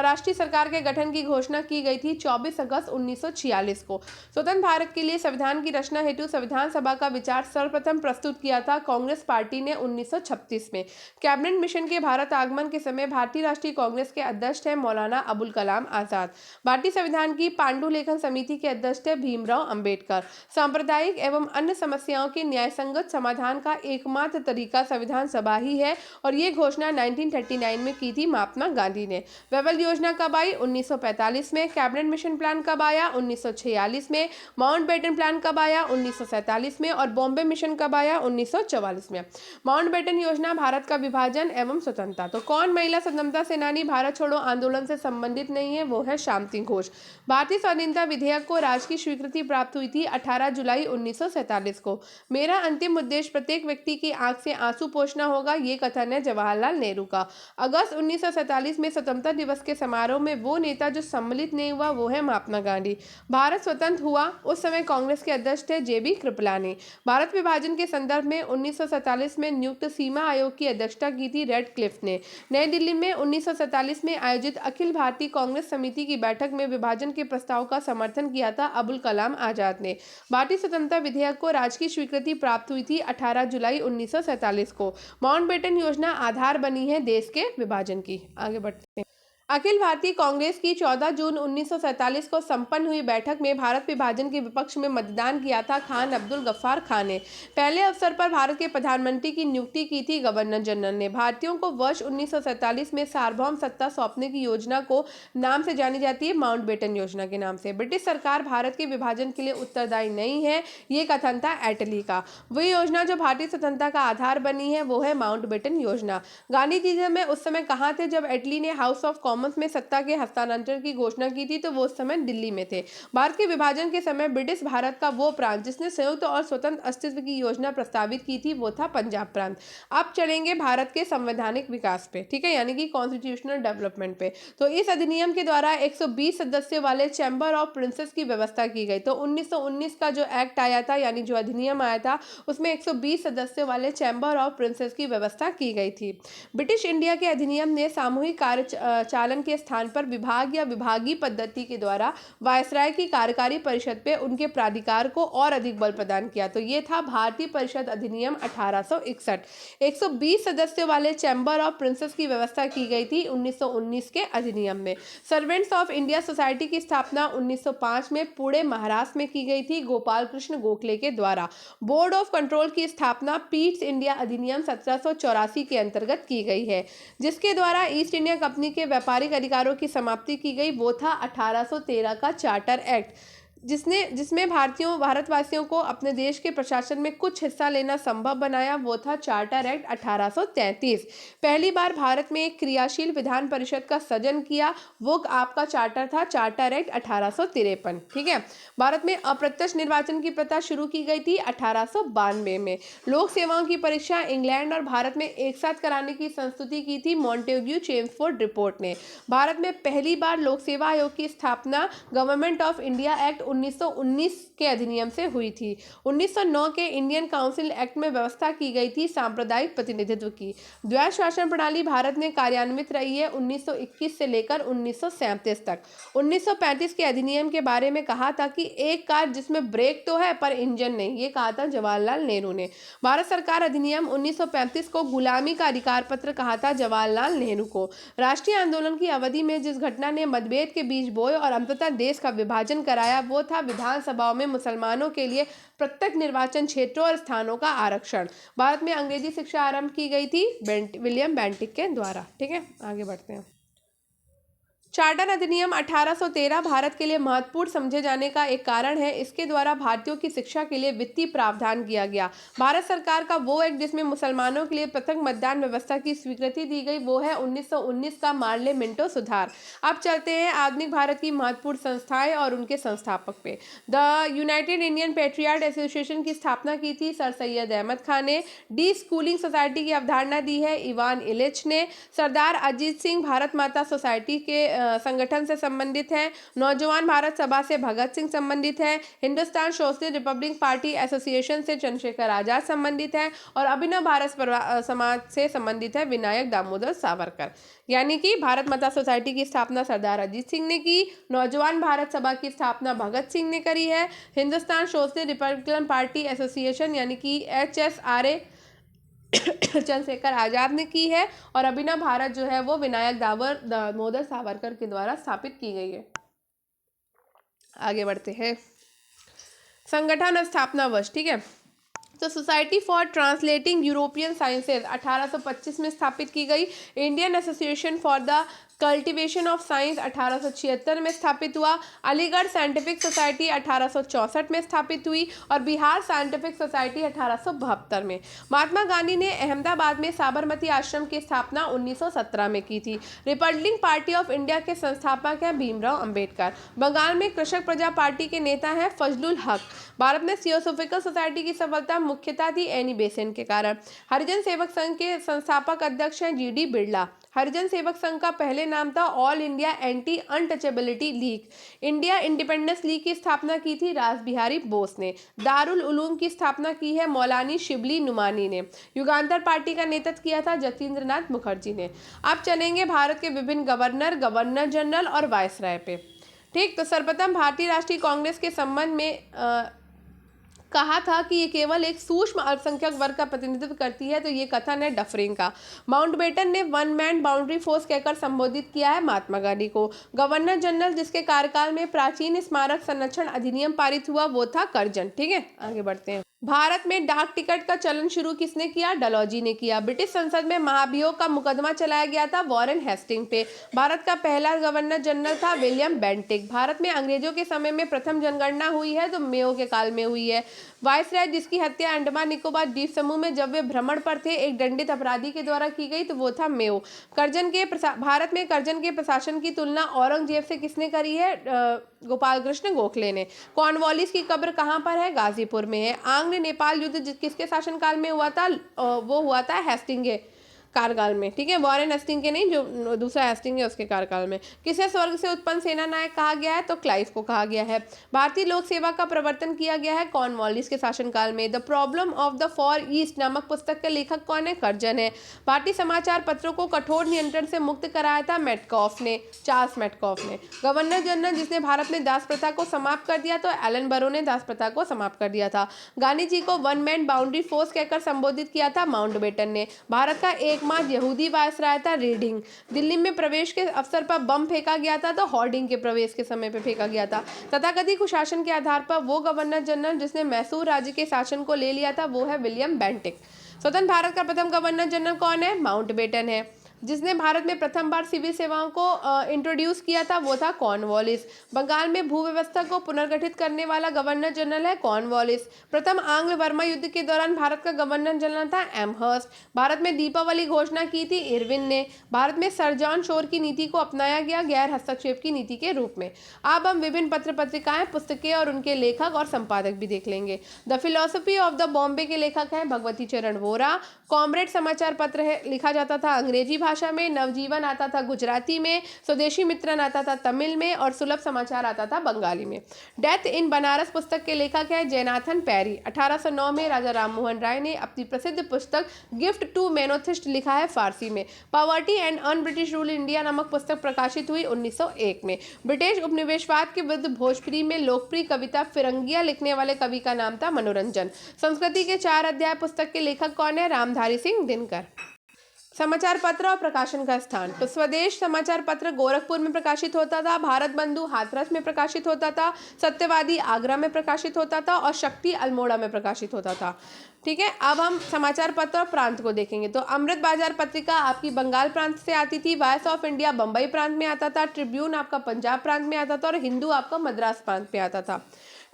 S1: राष्ट्रीय सरकार के गठन की घोषणा की गई थी 24 अगस्त 1946 को। स्वतंत्र भारत के लिए संविधान की रचना हेतु संविधान सभा का विचार सर्वप्रथम प्रस्तुत किया था कांग्रेस पार्टी ने 1936 में। कैबिनेट मिशन के भारत आगमन के समय भारतीय राष्ट्रीय कांग्रेस के अध्यक्ष थे मौलाना अबुल कलाम आजाद। भारतीय संविधान की पांडुलेखन समिति के अध्यक्ष थे भीमराव अंबेडकर। सांप्रदायिक एवं अन्य समस्याओं के न्यायसंगत समाधान का एकमात्र तरीका संविधान सभा ही है, और ये घोषणा 1939 में की थी महात्मा गांधी ने। वेवल योजना कब आई? 1945 में। कैबिनेट मिशन प्लान कब आया? 1946 में। माउंटबेटन प्लान कब आया? 1947 में। और बॉम्बे मिशन कब आया? 1944 में। माउंटबेटन योजना भारत का विभाजन एवं स्वतंत्रता। तो कौन महिला स्वतंत्रता सेनानी भारत छोड़ो आंदोलन से संबंधित नहीं है? वो है शांति घोष। भारतीय स्वाधीनता विधेयक को राज्य की स्वीकृति प्राप्त हुई थी 18 जुलाई 1947 को। मेरा अंतिम उद्देश्य प्रत्येक व्यक्ति की आंख से आंसू पोंछना होगा, ये कथन है जवाहरलाल नेहरू का। अगस्त 1947 में स्वतंत्रता दिवस के समारोह में वो नेता जो सम्मिलित नहीं हुआ, वो है महात्मा गांधी। भारत स्वतंत्र हुआ उस समय कांग्रेस के अध्यक्ष थे JB कृपलानी। भारत विभाजन के संदर्भ में 1947 में नियुक्त सीमा आयोग की अध्यक्षता की थी रेड क्लिफ ने। नई दिल्ली में 1947 में आयोजित अखिल भारतीय कांग्रेस समिति की बैठक में विभाजन के प्रस्ताव का समर्थन किया था अबुल कलाम आजाद ने। भारतीय स्वतंत्रता विधेयक को राज्य की स्वीकृति प्राप्त हुई थी 18 जुलाई 1947 को। माउंटबेटन योजना आधार बनी है देश के विभाजन की। आगे बढ़ते हैं। अखिल भारतीय कांग्रेस की 14 जून 1947 को संपन्न हुई बैठक में भारत विभाजन के विपक्ष में मतदान किया था खान अब्दुल गफ्फार खान ने। पहले अवसर पर भारत के प्रधानमंत्री की नियुक्ति की थी गवर्नर जनरल ने। भारतीयों को वर्ष 1947 में सार्वभौम सत्ता सौंपने की योजना को नाम से जानी जाती है माउंटबेटन योजना के नाम से। ब्रिटिश सरकार भारत के विभाजन के लिए उत्तरदायी नहीं है, ये कथन था एटली का। वही योजना जो भारतीय स्वतंत्रता का आधार बनी है, वो है माउंटबेटन योजना। गांधी जी में उस समय कहाँ थे जब एटली ने हाउस ऑफ कॉमन्स में सत्ता के हस्तांतरण की घोषणा की थी, तो वो उस समय दिल्ली में थे। भारत के विभाजन के समय ब्रिटिश भारत का वो प्रांत जिसने संयुक्त और स्वतंत्र अस्तित्व की योजना प्रस्तावित की थी वो था पंजाब प्रांत। अब चलेंगे भारत के संवैधानिक विकास पे, ठीक है, यानी कि कॉन्स्टिट्यूशनल डेवलपमेंट पे। तो इस अधिनियम के द्वारा 120 सदस्यों वाले चैम्बर ऑफ प्रिंसेस की व्यवस्था की गई। तो 1919 का जो एक्ट आया था, यानी जो अधिनियम आया था, उसमें 120 सदस्यों वाले चैम्बर ऑफ प्रिंसेस की व्यवस्था की गई थी। ब्रिटिश इंडिया के अधिनियम ने सामूहिक कार्य चालन के स्थान पर विभाग या विभागीय पद्धति के द्वारा वायसराय की कार्यकारी परिषद पे उनके प्राधिकार को और अधिक बल प्रदान किया। तो ये था भारतीय परिषद अधिनियम 1861। 120 सदस्यों वाले चैम्बर ऑफ प्रिंसेस की व्यवस्था की गई थी 1919 के अधिनियम में। सर्वेंट्स ऑफ इंडिया सोसाइटी की स्थापना 1905 में पुणे महाराष्ट्र में की गई थी गोपाल कृष्ण गोखले के द्वारा। बोर्ड ऑफ कंट्रोल की स्थापना पीट्स इंडिया अधिनियम 1784 के अंतर्गत की गई है, जिसके द्वारा ईस्ट इंडिया कंपनी के व्यापारिक अधिकारों की समाप्ति की गई। वो था 1813 का चार्टर एक्ट, जिसमें भारतवासियों को अपने देश के प्रशासन में कुछ हिस्सा लेना संभव बनाया। वो था चार्टर एक्ट 1833। पहली बार भारत में एक क्रियाशील विधान परिषद का सृजन किया, वो आपका चार्टर था चार्टर एक्ट 1853। ठीक है, भारत में अप्रत्यक्ष निर्वाचन की प्रथा शुरू की गई थी 1892 में। लोक सेवाओं की परीक्षा इंग्लैंड और भारत में एक साथ कराने की संस्तुति की थी मॉन्टेग्यू चेम्सफोर्ड रिपोर्ट ने। भारत में पहली बार लोक सेवा आयोग की स्थापना गवर्नमेंट ऑफ इंडिया एक्ट 1919 के अधिनियम से हुई थी। 1909 के इंडियन काउंसिल एक्ट में व्यवस्था की गई थी सांप्रदायिक प्रतिनिधित्व की। द्वैध शासन प्रणाली भारत में कार्यान्वित रही है 1921 से लेकर 1937 तक। 1935 के अधिनियम के बारे में कहा था कि एक कार जिसमें ब्रेक तो है पर इंजन नहीं, ये कहा था जवाहरलाल नेहरू ने। भारत सरकार अधिनियम 1935 को गुलामी का अधिकार पत्र कहा था जवाहरलाल नेहरू को। राष्ट्रीय आंदोलन की अवधि में जिस घटना ने मतभेद के बीज बोए और अंततः देश का विभाजन कराया वो था विधानसभाओं में मुसलमानों के लिए प्रत्येक निर्वाचन क्षेत्रों और स्थानों का आरक्षण। भारत में अंग्रेजी शिक्षा आरंभ की गई थी विलियम बेंटिक के द्वारा। ठीक है, आगे बढ़ते हैं। चार्टर अधिनियम 1813 भारत के लिए महत्वपूर्ण समझे जाने का एक कारण है। इसके द्वारा भारतीयों की शिक्षा के लिए वित्तीय प्रावधान किया गया। भारत सरकार का वो एक्ट जिसमें मुसलमानों के लिए पृथक मतदान व्यवस्था की स्वीकृति दी गई वो है 1919 का मार्ले मिंटो सुधार। अब चलते हैं आधुनिक भारत की महत्वपूर्ण संस्थाएं और उनके संस्थापक पे। द यूनाइटेड इंडियन पेट्रियार्ट एसोसिएशन की स्थापना की थी सर सैयद अहमद खान ने। डी स्कूलिंग सोसाइटी की अवधारणा दी है इवान इलिच ने। सरदार अजीत सिंह भारत माता सोसाइटी के संगठन से संबंधित है। नौजवान भारत सभा से भगत सिंह संबंधित है। Hindustan socialist Republic party association से चंद्रशेखर आजाद संबंधित है और अभिनव भारत समाज से संबंधित है विनायक दामोदर सावरकर। यानी कि भारत माता सोसाइटी की स्थापना सरदार अजीत सिंह ने की। नौजवान भारत सभा की स्थापना भगत सिंह ने करी है। Hindustan socialist Republican party association यानी कि HSRA चंद्रशेखर आजाद ने की है और अभिनव भारत जो है वो विनायक दामोदर सावरकर के द्वारा स्थापित की गई है। आगे बढ़ते हैं। संगठन और स्थापना वर्ष, ठीक है, तो society for translating European sciences 1825 में स्थापित की गई। Indian association for the cultivation of science 1876 में स्थापित हुआ। अलीगढ़ साइंटिफिक सोसाइटी 1864 में स्थापित हुई और बिहार साइंटिफिक सोसाइटी 1872 में। महात्मा गांधी ने अहमदाबाद में साबरमती आश्रम की स्थापना 1917 में की थी। रिपब्लिक पार्टी ऑफ इंडिया के संस्थापक हैं भीमराव अंबेडकर। बंगाल में कृषक प्रजा पार्टी के नेता हैं फजलुल हक। भारत में थियोसॉफिकल सोसाइटी की सफलता मुख्यतः थी एनी बेसेंट के कारण। हरिजन सेवक संघ के संस्थापक अध्यक्ष हैं GD बिरला। हरिजन सेवक संघ का पहले नाम था all India anti untouchability league. India independence league की स्थापना की थी रास बिहारी बोस ने। दारुल उलूम की स्थापना की है मौलानी शिबली नुमानी ने। युगांतर पार्टी का नेतृत्व किया था जतींद्र नाथ मुखर्जी ने। अब चलेंगे भारत के विभिन्न गवर्नर जनरल और वायसराय पे। ठीक, तो सर्वप्रथम भारतीय राष्ट्रीय कांग्रेस के संबंध में कहा था कि ये केवल एक सूक्ष्म अल्पसंख्यक वर्ग का प्रतिनिधित्व करती है, तो ये कथन है डफरिंग का। माउंटबेटन ने वन मैन बाउंड्री फोर्स कहकर संबोधित किया है महात्मा गांधी को। गवर्नर जनरल जिसके कार्यकाल में प्राचीन स्मारक संरक्षण अधिनियम पारित हुआ वो था कर्जन। ठीक है, आगे बढ़ते हैं। भारत में डाक टिकट का चलन शुरू किसने किया? डलहौजी ने किया। ब्रिटिश संसद में महाभियोग का मुकदमा चलाया गया था वॉरेन हेस्टिंग पे। भारत का पहला गवर्नर जनरल था विलियम बेंटिक। भारत में अंग्रेजों के समय में प्रथम जनगणना हुई है तो मेयो के काल में हुई है। वायसराय जिसकी हत्या अंडमान निकोबार द्वीप समूह में जब वे भ्रमण पर थे एक दंडित अपराधी के द्वारा की गई तो वो था मेयो। भारत में कर्जन के प्रशासन की तुलना औरंगजेब से किसने करी है? गोपाल कृष्ण गोखले ने। कॉर्नवालिस की कब्र कहाँ पर है? गाजीपुर में है। आंग्ल नेपाल युद्ध किसके शासनकाल में हुआ था? वो हुआ था हेस्टिंग के कार्यकाल में। ठीक है, वॉरेन हेस्टिंग के नहीं, जो दूसरा हेस्टिंग है उसके कार्यकाल में। किसे स्वर्ग से उत्पन्न सेना नायक कहा गया है? तो क्लाइव को कहा गया है। भारतीय लोक सेवा का प्रवर्तन किया गया है कॉर्नवालिस के शासनकाल में। The problem of the for east नामक पुस्तक के लेखक कौन है? कर्जन है। भारतीय समाचार पत्रों को कठोर नियंत्रण से मुक्त कराया था मेटकॉफ ने, चार्ल्स मेटकॉफ ने। गवर्नर जनरल जिसने भारत में दास प्रथा को समाप्त कर दिया तो एलन बरो ने दास प्रथा को समाप्त कर दिया था। गांधी जी को वन मैन बाउंड्री फोर्स कहकर संबोधित किया था माउंटबेटन ने। भारत का एकमात्र यहूदी वायसराय था रीडिंग। दिल्ली में प्रवेश के अवसर पर बम फेंका गया था तो हॉर्डिंग के प्रवेश के समय पे फेंका गया था। तथाकथित कुशासन के आधार पर वो गवर्नर जनरल जिसने मैसूर राज्य के शासन को ले लिया था वो है विलियम बेंटिक। स्वतंत्र भारत का प्रथम गवर्नर जनरल कौन है? माउंटबेटन है। जिसने भारत में प्रथम बार सिविल सेवाओं को इंट्रोड्यूस किया था वो था कॉर्नवालिस। बंगाल में भू व्यवस्था को पुनर्गठित करने वाला गवर्नर जनरल है कॉर्नवालिस। प्रथम आंग्ल बर्मा युद्ध के दौरान भारत का गवर्नर जनरल था एमहर्स्ट। भारत में दीपावली घोषणा की थी इरविन ने। भारत में सर जॉन शोर की नीति को अपनाया गया गैर हस्तक्षेप की नीति के रूप में। अब हम विभिन्न पत्र पत्रिकाएं, पुस्तकें और उनके लेखक और संपादक भी देख लेंगे। The philosophy of the Bombay के लेखक हैं भगवती चरण वोरा। कॉमरेड समाचार पत्र है, लिखा जाता था अंग्रेजी भाषा में। नवजीवन आता था गुजराती में। स्वदेशी मित्रन आता था तमिल में और सुलभ समाचार आता था बंगाली में। डेथ इन बनारस पुस्तक के लेखक है जयनाथन पैरी। 1809 में राजा राममोहन राय ने अपनी प्रसिद्ध पुस्तक गिफ्ट टू मैनोथिस्ट लिखा है फारसी में। Poverty and un British rule India नामक पुस्तक प्रकाशित हुई 1901 में। ब्रिटिश उपनिवेशवाद के विरुद्ध भोजपुरी में लोकप्रिय कविता फिरंगिया लिखने वाले कवि का नाम था मनोरंजन। संस्कृति के 4 अध्याय पुस्तक के लेखक कौन है? रामधारी सिंह दिनकर। समाचार पत्र और प्रकाशन का स्थान, तो स्वदेश समाचार पत्र गोरखपुर में प्रकाशित होता था। भारत बंधु हाथरस में प्रकाशित होता था। सत्यवादी आगरा में प्रकाशित होता था और शक्ति अल्मोड़ा में प्रकाशित होता था। ठीक है, अब हम समाचार पत्र और प्रांत को देखेंगे। तो अमृत बाजार पत्रिका आपकी बंगाल प्रांत से आती थी। वॉइस ऑफ इंडिया बंबई प्रांत में आता था। ट्रिब्यून आपका पंजाब प्रांत में आता था और हिंदू आपका मद्रास प्रांत में आता था।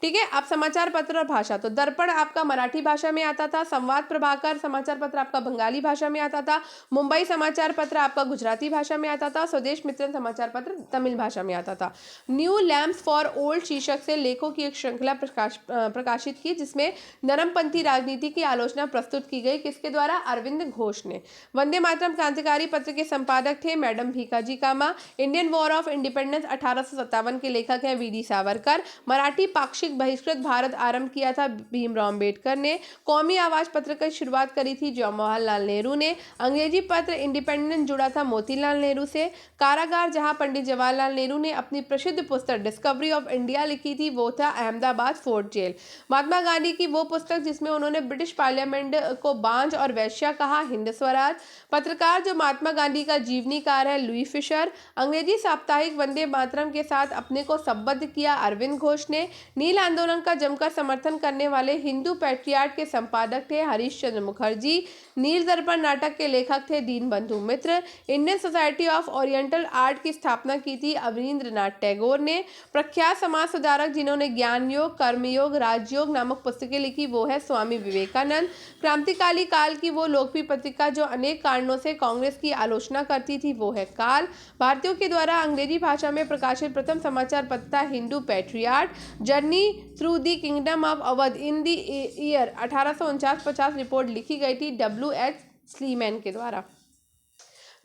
S1: ठीक है, अब समाचार पत्र और भाषा, तो दर्पण आपका मराठी भाषा में आता था। संवाद प्रभाकर समाचार पत्र आपका बंगाली भाषा में आता था। मुंबई समाचार पत्र आपका गुजराती भाषा में आता था। स्वदेश मित्रन समाचार पत्र तमिल भाषा में आता था। न्यू लैम्प्स फॉर ओल्ड शीर्षक से लेखों की एक श्रृंखला प्रकाशित की जिसमें नरमपंथी राजनीति की आलोचना प्रस्तुत की गई। किसके द्वारा? अरविंद घोष ने। वंदे मातरम क्रांतिकारी पत्र के संपादक थे Madam Bhikaji Cama. Indian War of Independence 1857 के लेखक हैं वी.डी. सावरकर। मराठी पाक्षिक बहिष्कृत भारत आरंभ किया था भीमराव अंबेडकर ने। कौमी आवाज पत्र की शुरुआत करी थी जवाहरलाल नेहरू ने। अंग्रेजी पत्र इंडिपेंडेंस जुड़ा था मोतीलाल नेहरू से। कारागार जहां पंडित जवाहरलाल नेहरू ने अपनी प्रसिद्ध पुस्तक डिस्कवरी ऑफ इंडिया लिखी थी वो था अहमदाबाद फोर्ट जेल। महात्मा गांधी की वो पुस्तक जिसमें उन्होंने ब्रिटिश पार्लियामेंट को बांझ और वैश्या कहा, हिंद स्वराज। पत्रकार जो महात्मा गांधी का जीवनीकार है लुई फिशर। अंग्रेजी साप्ताहिक वंदे मातरम के साथ अपने को संबद्ध किया अरविंद घोष ने। नील आंदोलन का जमकर समर्थन करने वाले हिंदू पैट्रियाट के संपादक थे हरीश चंद्र मुखर्जी। नील दर्पण नाटक के लेखक थे Dinabandhu Mitra. Indian Society of Oriental Art की स्थापना की थी अवनींद्रनाथ टैगोर ने। प्रख्यात समाज सुधारक जिन्होंने ज्ञान योग, कर्मयोग, राजयोग नामक पुस्तकें लिखी वो है स्वामी विवेकानंद। क्रांतिकाली काल की वो लोकप्रिय पत्रिका जो अनेक कारणों से कांग्रेस की आलोचना करती थी वो है काल। भारतीयों के द्वारा अंग्रेजी भाषा में प्रकाशित प्रथम समाचार पत्र था Hindu Patriot. Journey through the Kingdom of Oudh in the Year 1849-50 रिपोर्ट लिखी गई थी W.H. स्लीमैन के द्वारा।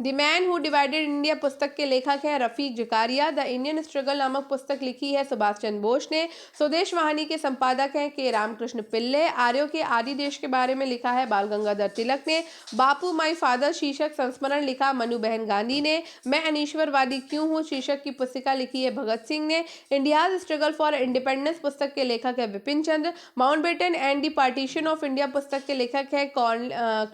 S1: The Man Who Divided India पुस्तक के लेखक हैं Rafiq Zakaria. The Indian Struggle नामक पुस्तक लिखी है सुभाष चंद्र बोस ने। स्वदेश वाहिनी के संपादक हैं के रामकृष्ण पिल्ले। आर्यों के आदि देश के बारे में लिखा है बाल गंगाधर तिलक ने। बापू माई फादर शीर्षक संस्मरण लिखा मनु बहन गांधी ने। मैं अनीश्वरवादी क्यों हूँ शीर्षक की पुस्तिका लिखी है भगत सिंह ने। इंडिया स्ट्रगल फॉर इंडिपेंडेंस पुस्तक के लेखक है Vipin Chandra. Mountbatten and the Partition of India पुस्तक के लेखक है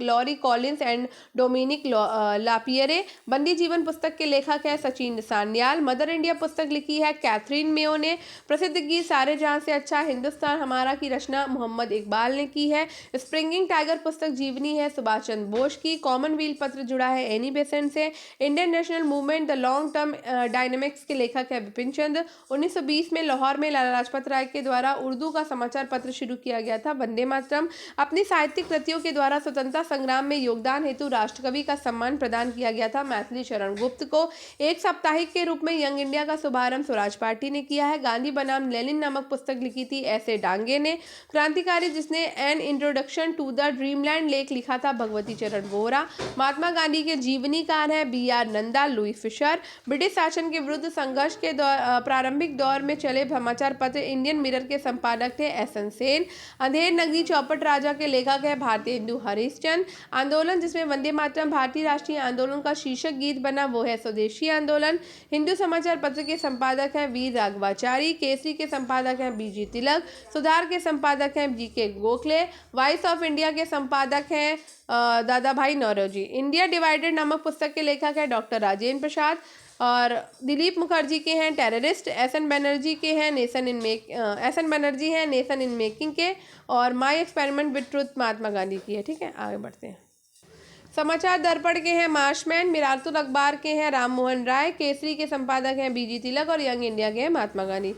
S1: Larry Collins and Dominique Lapierre. Pierre. Bandi Jeevan पुस्तक के लेखक है सचिन सान्याल। मदर इंडिया पुस्तक लिखी है कैथरीन मेयो ने। प्रसिद्ध गीत सारे जहां से अच्छा हिंदुस्तान हमारा की रचना मोहम्मद इकबाल ने की है। स्प्रिंगिंग टाइगर पुस्तक जीवनी है सुभाष चंद्र बोस की। कॉमनवेल्थ पत्र जुड़ा है एनी बेसेंट से। Indian national movement the long term dynamics के लेखक है बिपिन चंद्र। 1920 में लाहौर में लाला लाजपत राय के द्वारा उर्दू का समाचार पत्र शुरू किया गया था वंदे मातरम। अपनी साहित्यिक कृतियों के द्वारा स्वतंत्रता संग्राम में योगदान हेतु राष्ट्रकवि का सम्मान प्रदान किया गया था मैथिली शरण गुप्त को। एक साप्ताहिक के रूप में यंग इंडिया का शुभारंभ स्वराज पार्टी ने किया है। गांधी बनाम लेनिन नामक पुस्तक लिखी थी ऐसे डांगे ने। क्रांतिकारी जिसने An Introduction to the Dreamland लेख लिखा था भगवती चरण वोहरा। महात्मा गांधी के जीवनीकार हैं BR Nanda Louis Fischer. British शासन के विरुद्ध संघर्ष के प्रारंभिक दौर में चले समाचार पत्र इंडियन मिरर के संपादक थे SN सेन। अंधेर नगरी चौपट राजा के लेखक है भारतीय हिंदू हरिश्चंद्र। आंदोलन जिसमें वंदे मातरम भारतीय राष्ट्रीय आंदोलन का शीर्षक गीत बना वो है स्वदेशी आंदोलन। हिंदू समाचार पत्र के संपादक हैं वीर राघवाचारी। केसरी के संपादक हैं BG तिलक। सुधार के संपादक हैं GK Gokhale. Voice of India के संपादक हैं दादा भाई नौरोजी। इंडिया डिवाइडेड नामक पुस्तक के लेखक है डॉक्टर राजेंद्र प्रसाद। और दिलीप मुखर्जी के हैं टेररिस्ट। SN बनर्जी के हैं SN बनर्जी हैं नेशन इन मेकिंग के। और my experiment with truth Mahatma Gandhi की है। ठीक है, आगे बढ़ते हैं। समाचार दर्पण के हैं मार्शमैन। मिरातुल अखबार के हैं राम मोहन राय। केसरी के संपादक हैं BG तिलक। और यंग इंडिया के हैं महात्मा गांधी।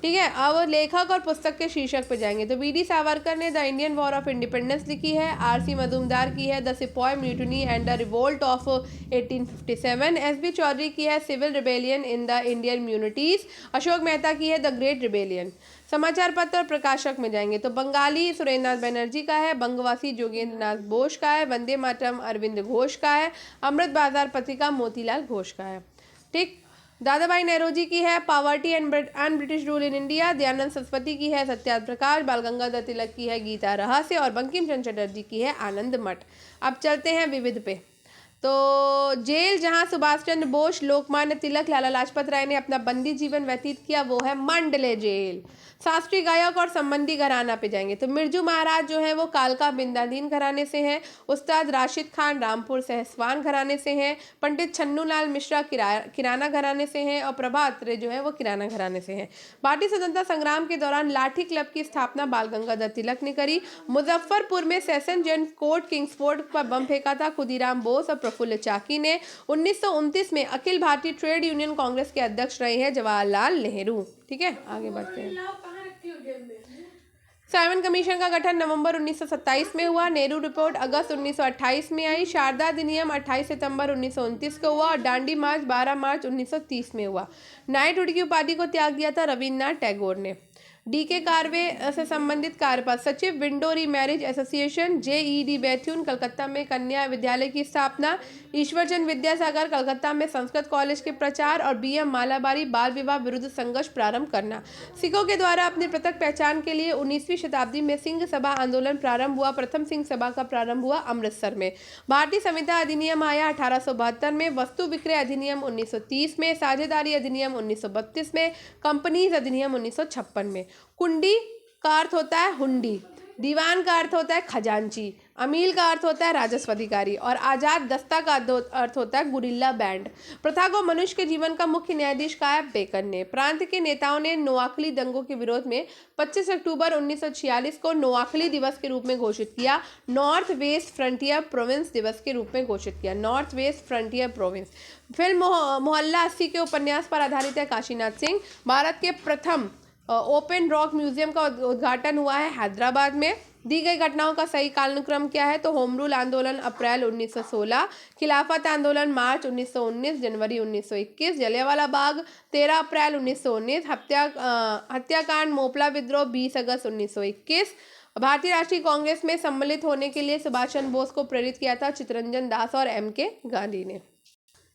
S1: ठीक है, अब लेखक और पुस्तक के शीर्षक पे जाएंगे तो BD सावरकर ने the Indian War of Independence लिखी है। RC मजूमदार की है the Sepoy Mutiny and the Revolt of 1857। SB Chaudhuri की है Civil Rebellion in the Indian Mutinies. Ashok Mehta की है द ग्रेट रिबेलियन। समाचार पत्र और प्रकाशक में जाएंगे तो बंगाली सुरेंद्रनाथ बनर्जी का है। बंगवासी जोगेंद्र नाथ बोस का है। वंदे मातरम अरविंद घोष का है। अमृत बाजार पत्रिका मोतीलाल घोष का है। ठीक, दादा भाई नौरोजी की है poverty and British rule in India. Dayanand Saraswati की है सत्याग्रह प्रकाश। बाल गंगाधर तिलक की है गीता रहस्य। और बंकिम चंद्र चटर्जी की है आनंद मठ। अब चलते हैं विविध पे। तो जेल जहां सुभाष चंद्र बोस लोकमान्य तिलक लाला लाजपत राय ने अपना बंदी जीवन व्यतीत किया वो है मंडले जेल। शास्त्रीय गायक और संबंधी घराना पे जाएंगे तो मिर्जू महाराज जो है वो कालका बिंदादीन घराने से हैं। उस्ताद राशिद खान रामपुर सहसवान घराने से हैं। पंडित छन्नू लाल मिश्रा किराना घराने से हैं। और प्रभात रे जो है वो किराना घराने से हैं। भारतीय स्वतंत्रता संग्राम के दौरान लाठी क्लब की स्थापना बाल गंगाधर तिलक ने करी। मुजफ्फरपुर में सेशन जैन कोर्ट किंग्सफोर्ड पर बम फेंका था खुदीराम बोस और प्रफुल्ल चाकी ने। 1929 में अखिल भारतीय ट्रेड यूनियन कांग्रेस के अध्यक्ष रहे हैं जवाहरलाल नेहरू। ठीक है, आगे बढ़ते हैं। साइमन कमीशन का गठन नवंबर 1927 में हुआ। नेहरू रिपोर्ट अगस्त 1928 में आई। शारदा अधिनियम 28 सितंबर 1929 को हुआ। और डांडी मार्च 12 मार्च 1930 में हुआ। नाइटहुड की उपाधि को त्याग दिया था रविन्द्रनाथ टैगोर ने। DK कार्वे से संबंधित कार्यपद सचिव विंडो री marriage association. JED Bethune Calcutta में कन्या विद्यालय की स्थापना। ईश्वरचंद विद्यासागर कलकत्ता में संस्कृत कॉलेज के प्रचार। और BM मालाबारी बाल विवाह विरुद्ध संघर्ष प्रारंभ करना। सिखों के द्वारा अपनी पृथक पहचान के लिए 19वीं शताब्दी में सिंह सभा आंदोलन प्रारंभ हुआ। प्रथम सिंह सभा का प्रारंभ हुआ अमृतसर में। भारतीय संविदा अधिनियम आया 1872 में। वस्तु विक्रय अधिनियम 1930 में। साझेदारी अधिनियम 1932 में। कंपनीज अधिनियम 1956 में। कुंडी का अर्थ होता है हुंडी। दीवान का अर्थ होता है खजांची। अमील का अर्थ होता है राजस्व अधिकारी। और आजाद दस्ता का अर्थ होता है गुरिल्ला बैंड। प्रथा को मनुष्य के जीवन का मुख्य न्यायाधीश कहा है बेकन ने। प्रांत के नेताओं ने नोआखली दंगों के विरोध में 25 अक्टूबर 1946 को नोआखली दिवस के रूप में घोषित किया। नॉर्थ वेस्ट फ्रंटियर प्रोविंस दिवस के रूप में घोषित किया। North west frontier province. Film मोहल्ला 80 के उपन्यास पर आधारित है काशीनाथ सिंह। भारत के प्रथम ओपन रॉक म्यूजियम का उद्घाटन हुआ है हैदराबाद में। दी गई घटनाओं का सही कालानुक्रम क्या है तो होम रूल आंदोलन अप्रैल 1916, खिलाफत आंदोलन मार्च 1919, जनवरी 1921, जलियांवाला बाग 13 अप्रैल 1919, हत्याकांड मोपला विद्रोह 20 अगस्त 1921। भारतीय राष्ट्रीय कांग्रेस में सम्मिलित होने के लिए सुभाष चंद्र बोस को प्रेरित किया था चित्तरंजन दास और MK गांधी ने।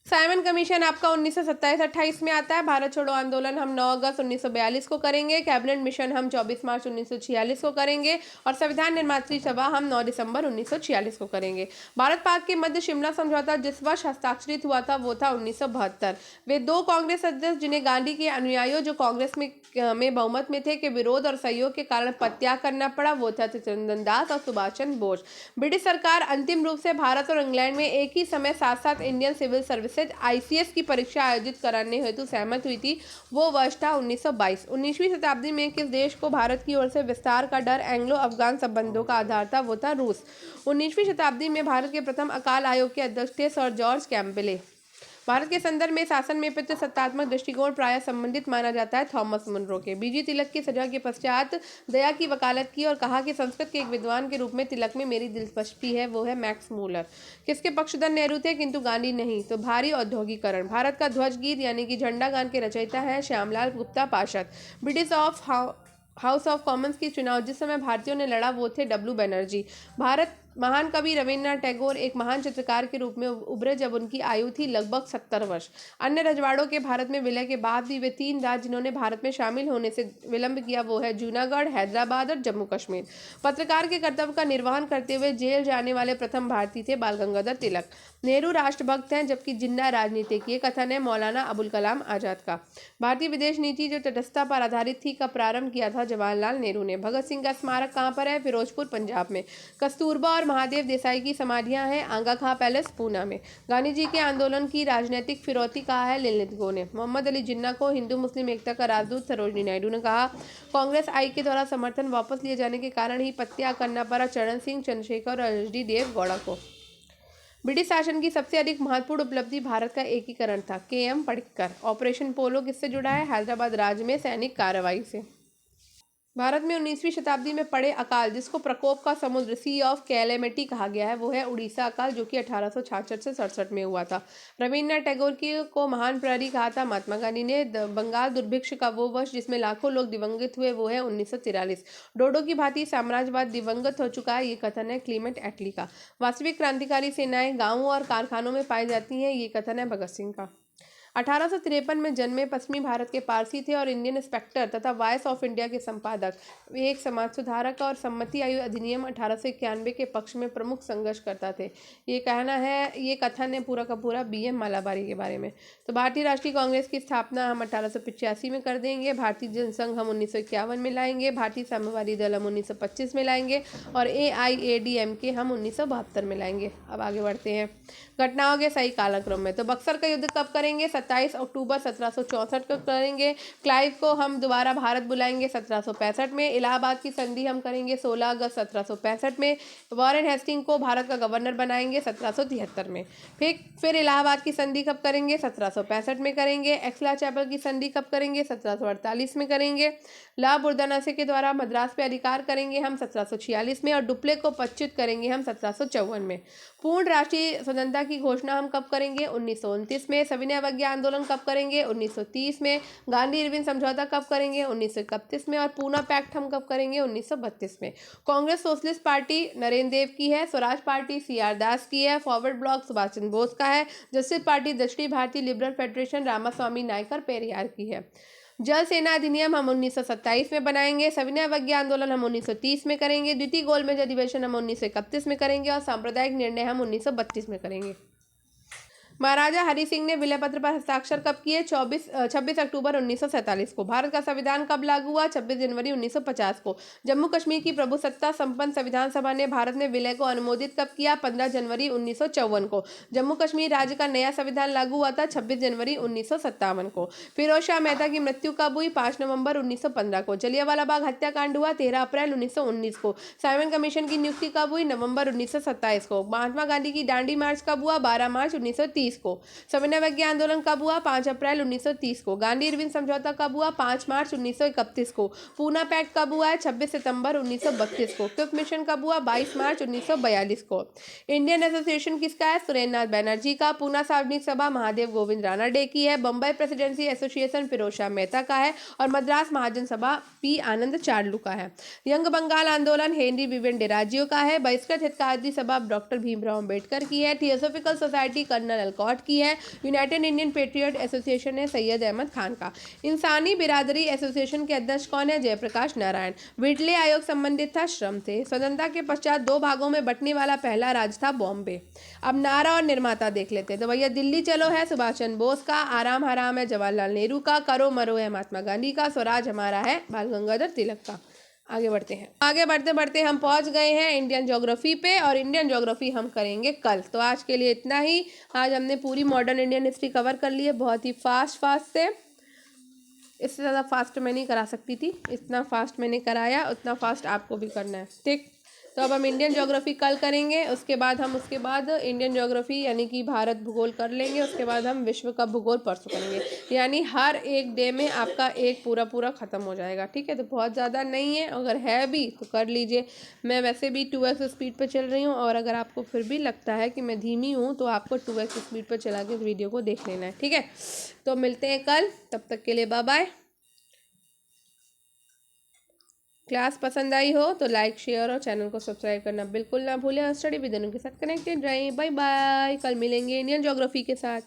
S1: साइमन कमीशन आपका 1927-28 में आता है। भारत छोड़ो आंदोलन हम 9 अगस्त 1942 को करेंगे। कैबिनेट मिशन हम 24 मार्च 1946 को करेंगे और संविधान निर्मात्री सभा हम 9 दिसंबर 1946 को करेंगे। भारत पाक के मध्य शिमला समझौता जिस वर्ष हस्ताक्षरित हुआ था वो था 1972। वे दो कांग्रेस अध्यक्ष जिन्हें गांधी के अनुयायियों जो कांग्रेस में बहुमत में थे के विरोध और सहयोग के कारण पदत्याग करना पड़ा वो था चित्तरंजन दास और सुभाष चंद्र बोस। ब्रिटिश सरकार अंतिम रूप से भारत और इंग्लैंड में एक ही समय साथ साथ इंडियन सिविल सर्विसेज ICS की परीक्षा आयोजित कराने हेतु सहमत हुई थी। वो वर्ष था 1922। 19वीं शताब्दी में किस देश को भारत की ओर से विस्तार का डर एंग्लो अफगान संबंधों का आधार था वो था रूस। 19वीं शताब्दी में भारत के प्रथम अकाल आयोग के अध्यक्ष थे सर जॉर्ज कैम्पबेल। भारत के संदर्भ में शासन में पितृसत्तात्मक दृष्टिकोण प्रायः संबंधित माना जाता है थॉमस मुनरो के। बीजी तिलक की सजा के पश्चात दया की वकालत की और कहा कि संस्कृत के एक विद्वान के रूप में तिलक में मेरी दिलचस्पी है, वो है मैक्स मूलर। किसके पक्षधर नेहरू थे किंतु गांधी नहीं, तो भारी औद्योगिकरण। भारत का ध्वज गीत यानी कि झंडा गान के रचयिता है श्यामलाल गुप्ता पार्षद। ब्रिटिश हाउस ऑफ कॉमन्स के चुनाव जिस समय भारतीयों ने लड़ा वो थे W बनर्जी। भारत महान कवि रविन्द्रनाथ टैगोर एक महान चित्रकार के रूप में उभरे जब उनकी आयु थी लगभग 70 वर्ष। अन्य रजवाड़ों के भारत में विलय के बाद भी वे 3 राज्य जिन्होंने भारत में शामिल होने से विलंब किया वो है जूनागढ़, हैदराबाद और जम्मू कश्मीर। पत्रकार के कर्तव्य का निर्वहन करते हुए जेल जाने वाले प्रथम भारतीय थे बाल गंगाधर तिलक। नेहरू राष्ट्रभक्त हैं जबकि जिन्ना राजनीतिक। ये कथन है मौलाना अबुल कलाम आजाद का। भारतीय विदेश नीति जो तटस्थता पर आधारित थी का प्रारंभ किया था जवाहरलाल नेहरू ने। भगत सिंह का स्मारक कहाँ पर है? फिरोजपुर पंजाब में। कस्तूरबा और महादेव देसाई की समाधियां हैं आगा खां पैलेस पूना में। गांधी जी के आंदोलन की राजनीतिक फिरौती कहा है लिलितगो ने। मोहम्मद अली जिन्ना को हिंदू मुस्लिम एकता का राजदूत सरोजनी नायडू ने कहा। कांग्रेस आई के द्वारा समर्थन वापस लिए जाने के कारण ही पदत्याग करना पड़ा चरण सिंह, चंद्रशेखर और HD देव गौड़ा को। ब्रिटिश शासन की सबसे अधिक महत्वपूर्ण उपलब्धि भारत का एकीकरण था। KM पडिक्कर। ऑपरेशन पोलो किससे जुड़ा है? हैदराबाद राज्य में सैनिक कार्रवाई से। भारत में 19वीं शताब्दी में पड़े अकाल जिसको प्रकोप का समुद्र सी ऑफ कैलेमिटी कहा गया है वो है उड़ीसा अकाल जो कि 1866 से 67 में हुआ था। रविन्द्रनाथ टैगोर को महान प्रहरी कहा था महात्मा गांधी ने। बंगाल दुर्भिक्ष का वो वर्ष जिसमें लाखों लोग दिवंगत हुए वो है 1943। डोडो की भांति साम्राज्यवाद दिवंगत हो चुका है, ये कथन है क्लीमेंट एटली का। वास्तविक क्रांतिकारी सेनाएं गाँवों और कारखानों में पाई जाती हैं, ये कथन है भगत सिंह का। 1853 में जन्मे पश्चिमी भारत के पारसी थे और इंडियन इंस्पेक्टर तथा वॉइस ऑफ इंडिया के संपादक। वे एक समाज सुधारक और सम्मति आयु अधिनियम 1891 के पक्ष में प्रमुख संघर्ष करता थे। ये कथन है पूरा का पूरा BM मालाबारी के बारे में। तो भारतीय राष्ट्रीय कांग्रेस की स्थापना हम 1885 में कर देंगे। भारतीय जनसंघ हम 1951 में लाएंगे। भारतीय साम्यवादी दल हम 1925 में लाएंगे और AIADMK हम 1972 में लाएंगे। अब आगे बढ़ते हैं घटनाओं के सही कालक्रम में। तो बक्सर का युद्ध कब करेंगे? 27 अक्टूबर 1764 को करेंगे। क्लाइव को हम दोबारा भारत बुलाएंगे 1765 में। इलाहाबाद की संधि हम करेंगे 16 अगस्त 1765 में। वॉरेन हेस्टिंग को भारत का गवर्नर बनाएंगे 1773 में। फिर इलाहाबाद की संधि कब करेंगे? 1765 में करेंगे। एक्सला चैपल की संधि कब करेंगे? 1748 में करेंगे। ला बुर्दानासे के द्वारा मद्रास पे अधिकार करेंगे हम 1746 में और डुप्ले को पदच्युत करेंगे हम 1754 में। पूर्ण राष्ट्रीय स्वतंत्रता की घोषणा हम कब करेंगे? 1929 में। सविनय अवज्ञा आंदोलन कब करेंगे? 1930 में। गांधी इरविन समझौता कब करेंगे? 1931 में। और पूना पैक्ट हम कब करेंगे? 1932 में। कांग्रेस सोशलिस्ट पार्टी नरेंद्र देव की है। स्वराज पार्टी CR दास की है। फॉरवर्ड ब्लॉक सुभाष चंद्र बोस का है। जस्टिस पार्टी दक्षिणी भारतीय लिबरल फेडरेशन रामास्वामी नायकर पेरियार की है। जल सेना अधिनियम हम 1927 में बनाएंगे। सविनय अवज्ञा आंदोलन हम 1930 में करेंगे। द्वितीय गोलमेज अधिवेशन हम 1931 में करेंगे और सांप्रदायिक निर्णय हम 1932 में करेंगे। महाराजा हरि सिंह ने विलय पत्र पर हस्ताक्षर कब किए? 26 अक्टूबर 1947 को। भारत का संविधान कब लागू हुआ? 26 जनवरी 1950 को। जम्मू कश्मीर की प्रभुसत्ता संपन्न संविधान सभा ने भारत में विलय को अनुमोदित कब किया? 15 जनवरी 1954 को। जम्मू कश्मीर राज्य का नया संविधान लागू हुआ था 26 जनवरी 1957 को। फिरोज शाह मेहता की मृत्यु कब हुई? 5 नवंबर 1915 को। जलियांवाला बाग हत्याकांड हुआ 13 अप्रैल 1919 को। साइमन कमीशन की नियुक्ति कब हुई? नवंबर 1927 को। महात्मा गांधी की दांडी मार्च कब हुआ? 12 मार्च 1930 को। सविनय अवज्ञा आंदोलन कब हुआ? 5 अप्रैल 1930 को। गांधी इरविन समझौता कब हुआ? 5 मार्च 1931 को। पूना पैक्ट कब हुआ है? 26 सितंबर 1932 को। क्विक मिशन कब हुआ? 22 मार्च 1942 को। इंडियन एसोसिएशन किसका है? सुरेंद्रनाथ बैनर्जी का। पूना सार्वजनिक सभा महादेव गोविंद राणा डे की है। बम्बई प्रेसिडेंसी एसोसिएशन फिरोज शाह मेहता का है और मद्रास महाजन सभा P आनंद चार्लू का है। यंग बंगाल आंदोलन हेनरी विवियन डिराजियो का है। बहिष्कृत हितकारी सभा डॉक्टर भीमराव अम्बेडकर की है। थियोसॉफिकल सोसाइटी कर्नल बॉयकॉट की है। यूनाइटेड इंडियन पेट्रियट एसोसिएशन है सैयद अहमद खान का। इंसानी बिरादरी एसोसिएशन के अध्यक्ष कौन है? जयप्रकाश नारायण। व्हिटले आयोग संबंधित था श्रम से। स्वतंत्रता के पश्चात 2 भागों में बंटने वाला पहला राज्य था बॉम्बे। अब नारा और निर्माता देख लेते हैं। तो भैया दिल्ली चलो है सुभाष चंद्र बोस का, आराम हराम है जवाहरलाल नेहरू का, करो मरो है महात्मा गांधी का, स्वराज हमारा है बाल गंगाधर तिलक का। आगे बढ़ते हैं। आगे बढ़ते बढ़ते हम पहुंच गए हैं इंडियन ज्योग्राफी पे, और इंडियन ज्योग्राफी हम करेंगे कल। तो आज के लिए इतना ही। आज हमने पूरी मॉडर्न इंडियन हिस्ट्री कवर कर ली है बहुत ही फास्ट से। इससे ज़्यादा फास्ट मैं नहीं करा सकती थी, इतना फास्ट मैंने कराया, उतना फास्ट आपको भी करना है, ठीक। तो अब हम इंडियन ज्योग्राफी कल करेंगे, उसके बाद इंडियन ज्योग्राफी यानी कि भारत भूगोल कर लेंगे, उसके बाद हम विश्व का भूगोल परसों करेंगे। यानी हर एक डे में आपका एक पूरा ख़त्म हो जाएगा, ठीक है। तो बहुत ज़्यादा नहीं है, अगर है भी तो कर लीजिए। मैं वैसे भी 2x स्पीड पर चल रही हूँ, और अगर आपको फिर भी लगता है कि मैं धीमी हूँ तो आपको 2x स्पीड पर चला के वीडियो को देख लेना है, ठीक है। तो मिलते हैं कल, तब तक के लिए बाय बाय। क्लास पसंद आई हो तो लाइक शेयर और चैनल को सब्सक्राइब करना बिल्कुल ना भूलें, और स्टडी विद अनु के साथ कनेक्टेड रहें। बाय बाय, कल मिलेंगे इंडियन ज्योग्राफी के साथ।